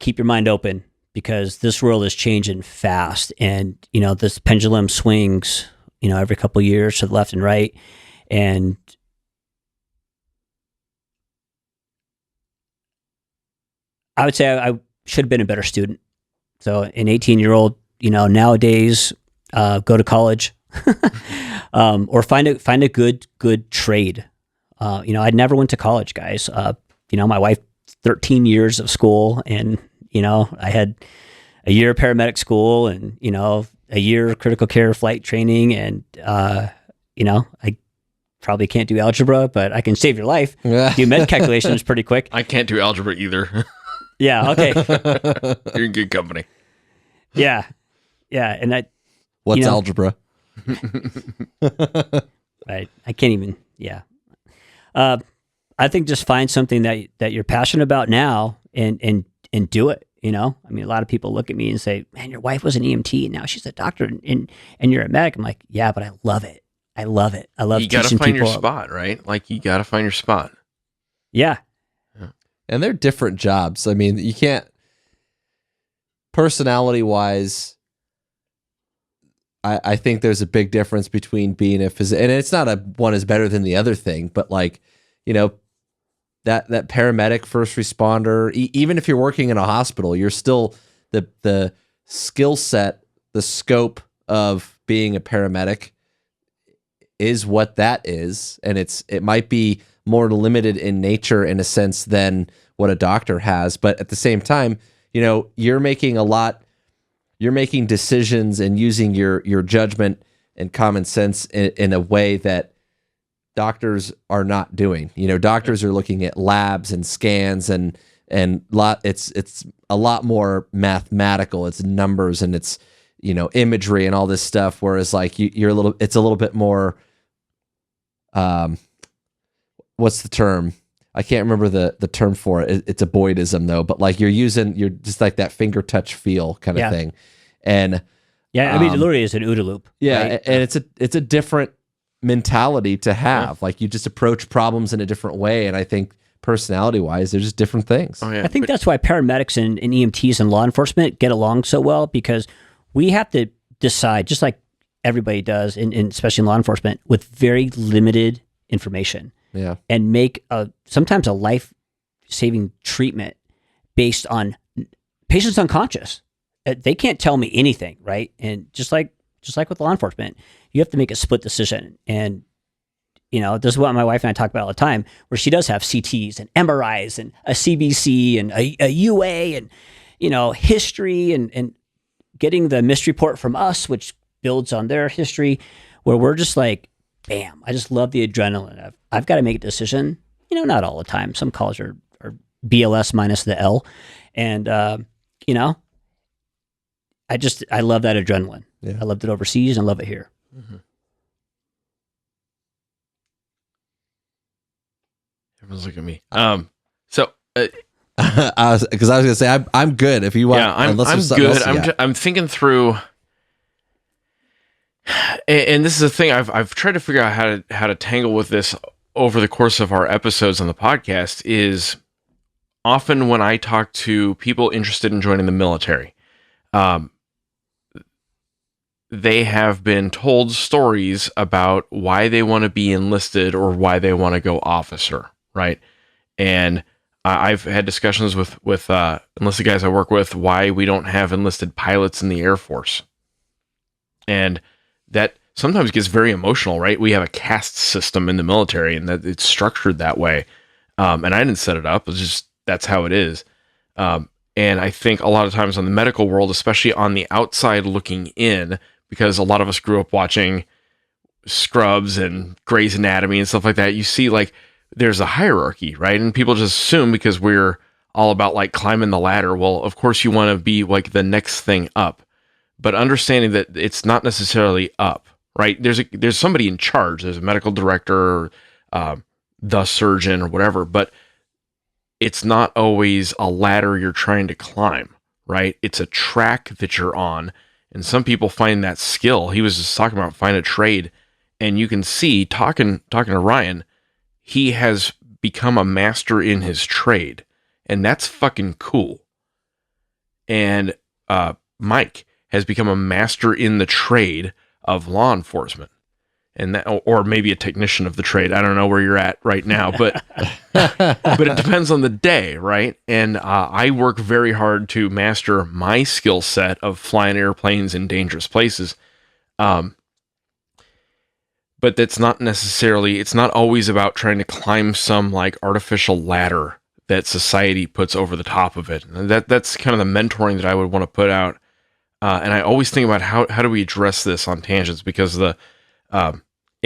keep your mind open, because this world is changing fast. And, this pendulum swings, every couple of years to the left and right. And I would say I should have been a better student. So an 18-year-old, nowadays, go to college, or find a good trade. I never went to college, guys. My wife, 13 years of school, and, I had a year of paramedic school and, a year of critical care flight training. And, I probably can't do algebra, but I can save your life. Do med calculations pretty quick. I can't do algebra either. Yeah. Okay. You're in good company. Yeah. Yeah. And what's algebra? I can't even. Yeah. I think just find something that you're passionate about now and do it. A lot of people look at me and say, "Man, your wife was an EMT and now she's a doctor and you're a medic." I'm like, "Yeah, but I love it. I love it. I love teaching people." You got to find your spot, right? Like, you got to find your spot. Yeah. And they're different jobs. You can't, personality-wise, I think there's a big difference between being a physician, and it's not one is better than the other thing, but that paramedic, first responder, even if you're working in a hospital, you're still the skill set, the scope of being a paramedic is what that is, and it might be more limited in nature in a sense than what a doctor has, but at the same time, you're making decisions and using your judgment and common sense in a way that doctors are not doing. Doctors are looking at labs and scans and it's a lot more mathematical. It's numbers and it's imagery and all this stuff. Whereas like it's a little bit more. What's the term? I can't remember the term for it. It's a Boydism though, but like you're just like that finger touch feel kind of thing. And yeah, literally is an OODA loop. Yeah. Right? And it's a different mentality to have. Like you just approach problems in a different way. And I think personality wise, they're just different things. Oh, yeah. I think that's why paramedics and EMTs and law enforcement get along so well, because we have to decide, just like everybody does, especially in law enforcement, with very limited information. Yeah. And make sometimes a life-saving treatment based on patients unconscious. They can't tell me anything, right? And just like with law enforcement, you have to make a split decision. And this is what my wife and I talk about all the time, where she does have CTs and MRIs and a CBC and a UA and history and getting the MIST report from us, which builds on their history, where we're just like, bam. I just love the adrenaline. I've got to make a decision, not all the time. Some calls are BLS minus the L. And, I love that adrenaline. Yeah. I loved it overseas and I love it here. Mm-hmm. Everyone's looking at me. Because I was gonna say I'm good. If you want, yeah, I'm good. I'm thinking through, and this is a thing I've tried to figure out how to tangle with this over the course of our episodes on the podcast. Is often when I talk to people interested in joining the military, they have been told stories about why they want to be enlisted or why they want to go officer, right? And I've had discussions with enlisted guys I work with why we don't have enlisted pilots in the Air Force. And that sometimes gets very emotional, right? We have a caste system in the military and that it's structured that way. And I didn't set it up. It's just, that's how it is. And I think a lot of times on the medical world, especially on the outside looking in, because a lot of us grew up watching Scrubs and Grey's Anatomy and stuff like that, you see like there's a hierarchy, right? And people just assume because we're all about like climbing the ladder, well, of course you want to be like the next thing up, but understanding that it's not necessarily up, right? There's somebody in charge. There's a medical director, or, the surgeon or whatever, but it's not always a ladder you're trying to climb, right? It's a track that you're on. And some people find that skill. He was just talking about find a trade, and you can see talking to Ryan, he has become a master in his trade, and that's fucking cool. And Mike has become a master in the trade of law enforcement, and that, or maybe a technician of the trade. I don't know where you're at right now, but but it depends on the day, right? And I work very hard to master my skill set of flying airplanes in dangerous places. But that's not necessarily, it's not always about trying to climb some like artificial ladder that society puts over the top of it. And that's kind of the mentoring that I would want to put out. And I always think about how do we address this on tangents, because it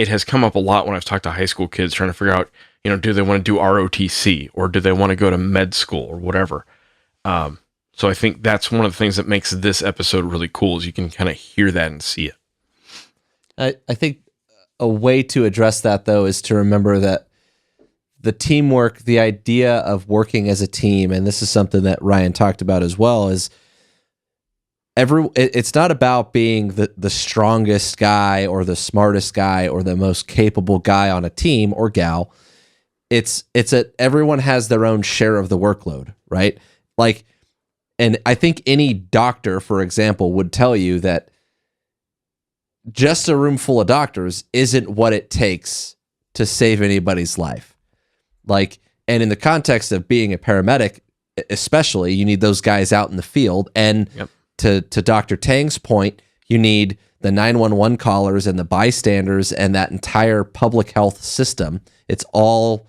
has come up a lot when I've talked to high school kids trying to figure out, do they want to do ROTC or do they want to go to med school or whatever? So I think that's one of the things that makes this episode really cool, is you can kind of hear that and see it. I think a way to address that, though, is to remember that the teamwork, the idea of working as a team, and this is something that Ryan talked about as well, is it's not about being the strongest guy or the smartest guy or the most capable guy on a team or gal. It's everyone has their own share of the workload, right? Like, and I think any doctor, for example, would tell you that just a room full of doctors isn't what it takes to save anybody's life. Like, and in the context of being a paramedic, especially, you need those guys out in the field. And to Dr. Tang's point, you need the 911 callers and the bystanders and that entire public health system. It's all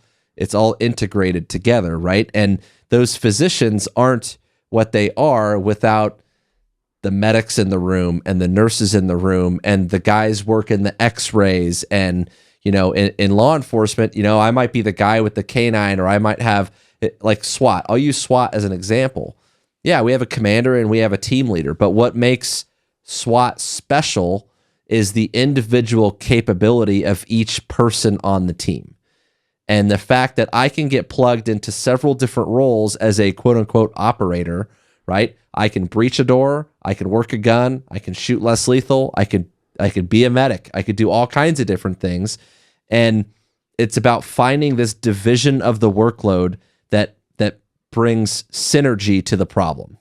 integrated together, right? And those physicians aren't what they are without the medics in the room and the nurses in the room and the guys working the x-rays. And, in law enforcement, I might be the guy with the canine, or I might have like SWAT. I'll use SWAT as an example. Yeah, we have a commander and we have a team leader, but what makes SWAT special is the individual capability of each person on the team. And the fact that I can get plugged into several different roles as a quote unquote operator, right? I can breach a door, I can work a gun, I can shoot less lethal, I could be a medic, I could do all kinds of different things. And it's about finding this division of the workload that brings synergy to the problem.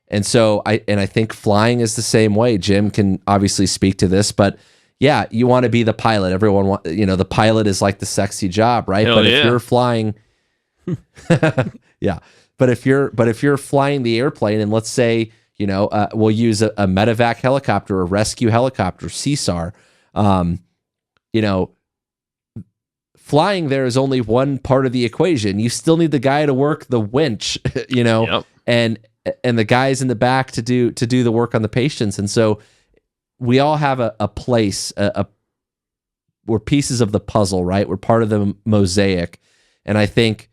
And so I think flying is the same way. Jim can obviously speak to this, but yeah, you want to be the pilot. Everyone the pilot is like the sexy job, right? Hell but yeah. if you're flying yeah. But if you're flying the airplane, and let's say, we'll use a medevac helicopter, a rescue helicopter, CSAR, flying there is only one part of the equation. You still need the guy to work the winch, and the guys in the back to do the work on the patients. And so we all have a place, we're pieces of the puzzle, right? We're part of the mosaic. And I think,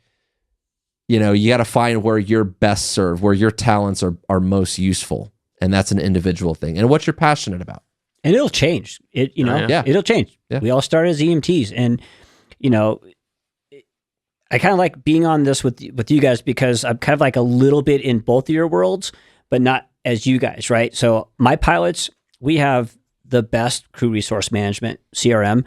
you got to find where you're best served, where your talents are most useful. And that's an individual thing. And what you're passionate about. And it'll change. It'll change. Yeah. We all started as EMTs, and I kind of like being on this with you guys because I'm kind of like a little bit in both of your worlds, but not as you guys, right? So my pilots, we have the best crew resource management, CRM.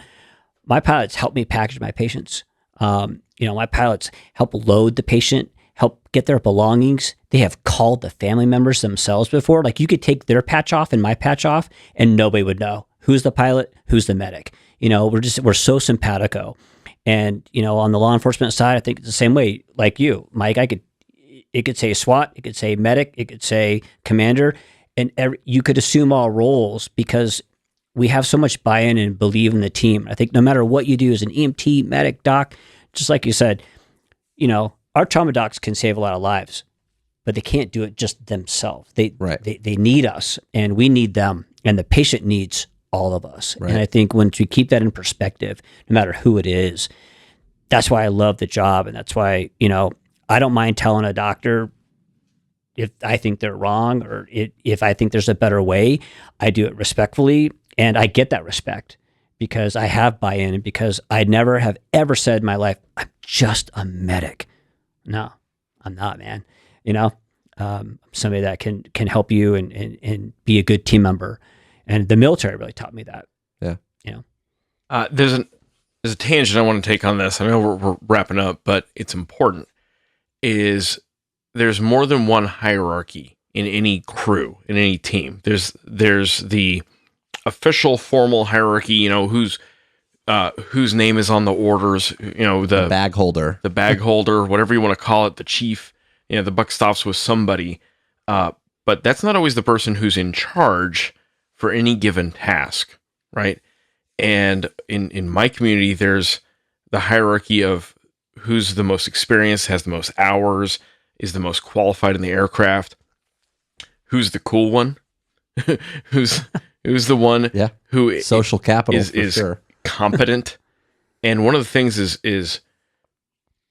My pilots help me package my patients. My pilots help load the patient, help get their belongings. They have called the family members themselves before. Like, you could take their patch off and my patch off and nobody would know who's the pilot, who's the medic. We're so simpatico. And, on the law enforcement side, I think it's the same way. Like you, Mike, it could say SWAT, it could say medic, it could say commander, and you could assume all roles because we have so much buy-in and believe in the team. I think no matter what you do as an EMT, medic, doc, just like you said, our trauma docs can save a lot of lives, but they can't do it just themselves. They need us, and we need them, and the patient needs all of us. Right. And I think once we keep that in perspective, no matter who it is, that's why I love the job, and that's why I don't mind telling a doctor if I think they're wrong or if I think there's a better way. I do it respectfully, and I get that respect because I have buy-in, and because I never have ever said in my life, I'm just a medic. No, I'm not, man. Somebody that can help you and be a good team member. And the military really taught me that. Yeah. There's a tangent I want to take on this. I know we're wrapping up, but it's important. Is there's more than one hierarchy in any crew, in any team. There's the official formal hierarchy, whose name is on the orders, the bag holder, whatever you want to call it, the chief, the buck stops with somebody. But that's not always the person who's in charge for any given task, right? And in my community, there's the hierarchy of who's the most experienced, has the most hours, is the most qualified in the aircraft, who's the cool one, who's the one who social capital is sure. competent. And one of the things is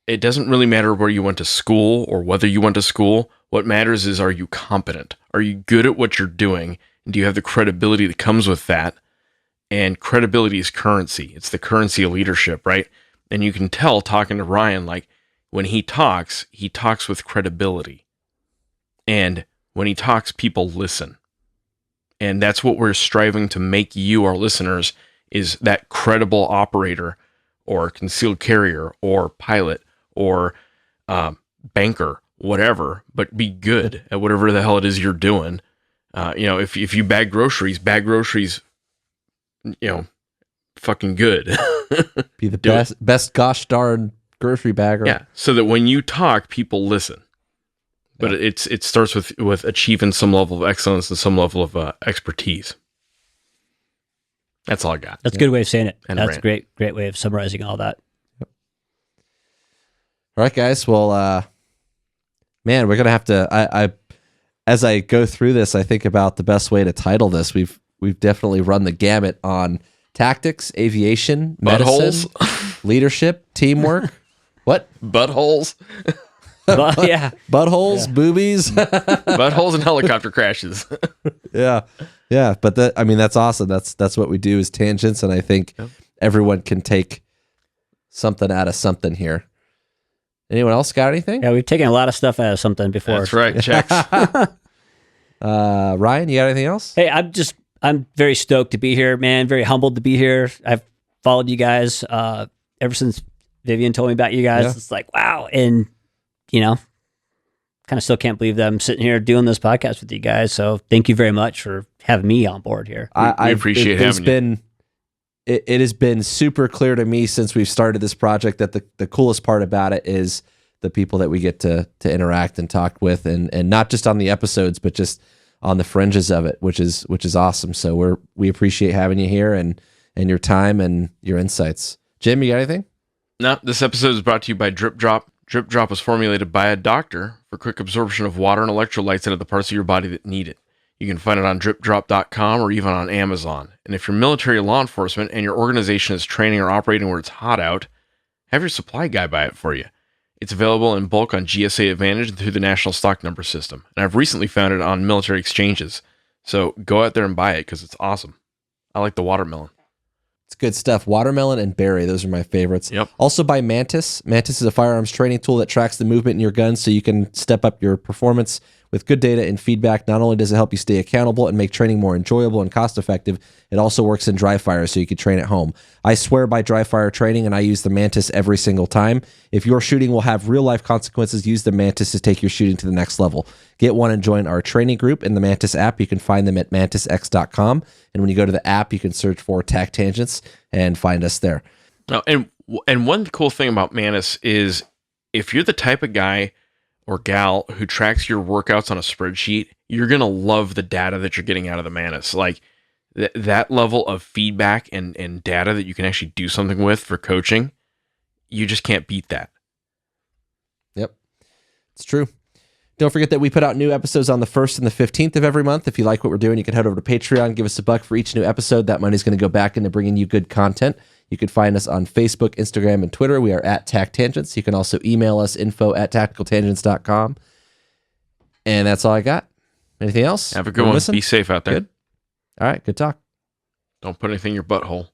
it doesn't really matter where you went to school or whether you went to school. What matters is, are you competent? Are you good at what you're doing? And do you have the credibility that comes with that? And credibility is currency. It's the currency of leadership, right? And you can tell talking to Ryan, like, when he talks with credibility. And when he talks, people listen. And that's what we're striving to make you, our listeners, is that credible operator or concealed carrier or pilot or banker, whatever, but be good at whatever the hell it is you're doing. If you bag groceries, fucking good. Be the best gosh darn grocery bagger. Yeah, so that when you talk, people listen. But it starts with achieving some level of excellence and some level of expertise. That's all I got. That's a good way of saying it. And that's a great way of summarizing all that. Yep. All right, guys. Well, man, we're gonna have to. I as I go through this, I think about the best way to title this. We've definitely run the gamut on tactics, aviation, medicine, leadership, teamwork. What? Buttholes. Buttholes, boobies, buttholes, and helicopter crashes. yeah. But that's awesome. That's what we do is tangents, and I think everyone can take something out of something here. Anyone else got anything? Yeah, we've taken a lot of stuff out of something before. That's right. Checks. Ryan, you got anything else? Hey, I'm very stoked to be here, man. Very humbled to be here. I've followed you guys ever since Vivian told me about you guys. Yeah. It's like, wow. And, kind of still can't believe that I'm sitting here doing this podcast with you guys. So thank you very much for having me on board here. I appreciate having you. It has been super clear to me since we've started this project that the coolest part about it is the people that we get to interact and talk with, and not just on the episodes, but just on the fringes of it, which is awesome. So we appreciate having you here and your time and your insights. Jim, you got anything? No, this episode is brought to you by Drip Drop. Drip Drop was formulated by a doctor for quick absorption of water and electrolytes into the parts of your body that need it. You can find it on dripdrop.com or even on Amazon. And if you're military law enforcement and your organization is training or operating where it's hot out, have your supply guy buy it for you. It's available in bulk on GSA Advantage and through the National Stock Number System. And I've recently found it on military exchanges. So go out there and buy it because it's awesome. I like the watermelon. It's good stuff. Watermelon and berry, those are my favorites. Yep. Also by Mantis. Mantis is a firearms training tool that tracks the movement in your gun so you can step up your performance with good data and feedback. Not only does it help you stay accountable and make training more enjoyable and cost-effective, it also works in dry fire so you can train at home. I swear by dry fire training, and I use the Mantis every single time. If your shooting will have real-life consequences, use the Mantis to take your shooting to the next level. Get one and join our training group in the Mantis app. You can find them at mantisx.com. And when you go to the app, you can search for TAC Tangents and find us there. Now, and one cool thing about Mantis is if you're the type of guy or gal who tracks your workouts on a spreadsheet, you're going to love the data that you're getting out of the Mantis. Like that level of feedback and data that you can actually do something with for coaching, you just can't beat that. Yep, it's true. Don't forget that we put out new episodes on the 1st and the 15th of every month. If you like what we're doing, you can head over to Patreon, give us $1 for each new episode. That money's going to go back into bringing you good content. You can find us on Facebook, Instagram, and Twitter. We are at TAC Tangents. You can also email us, info@tacticaltangents.com. And that's all I got. Anything else? Have a good one. Missing? Be safe out there. Good. All right, good talk. Don't put anything in your butthole.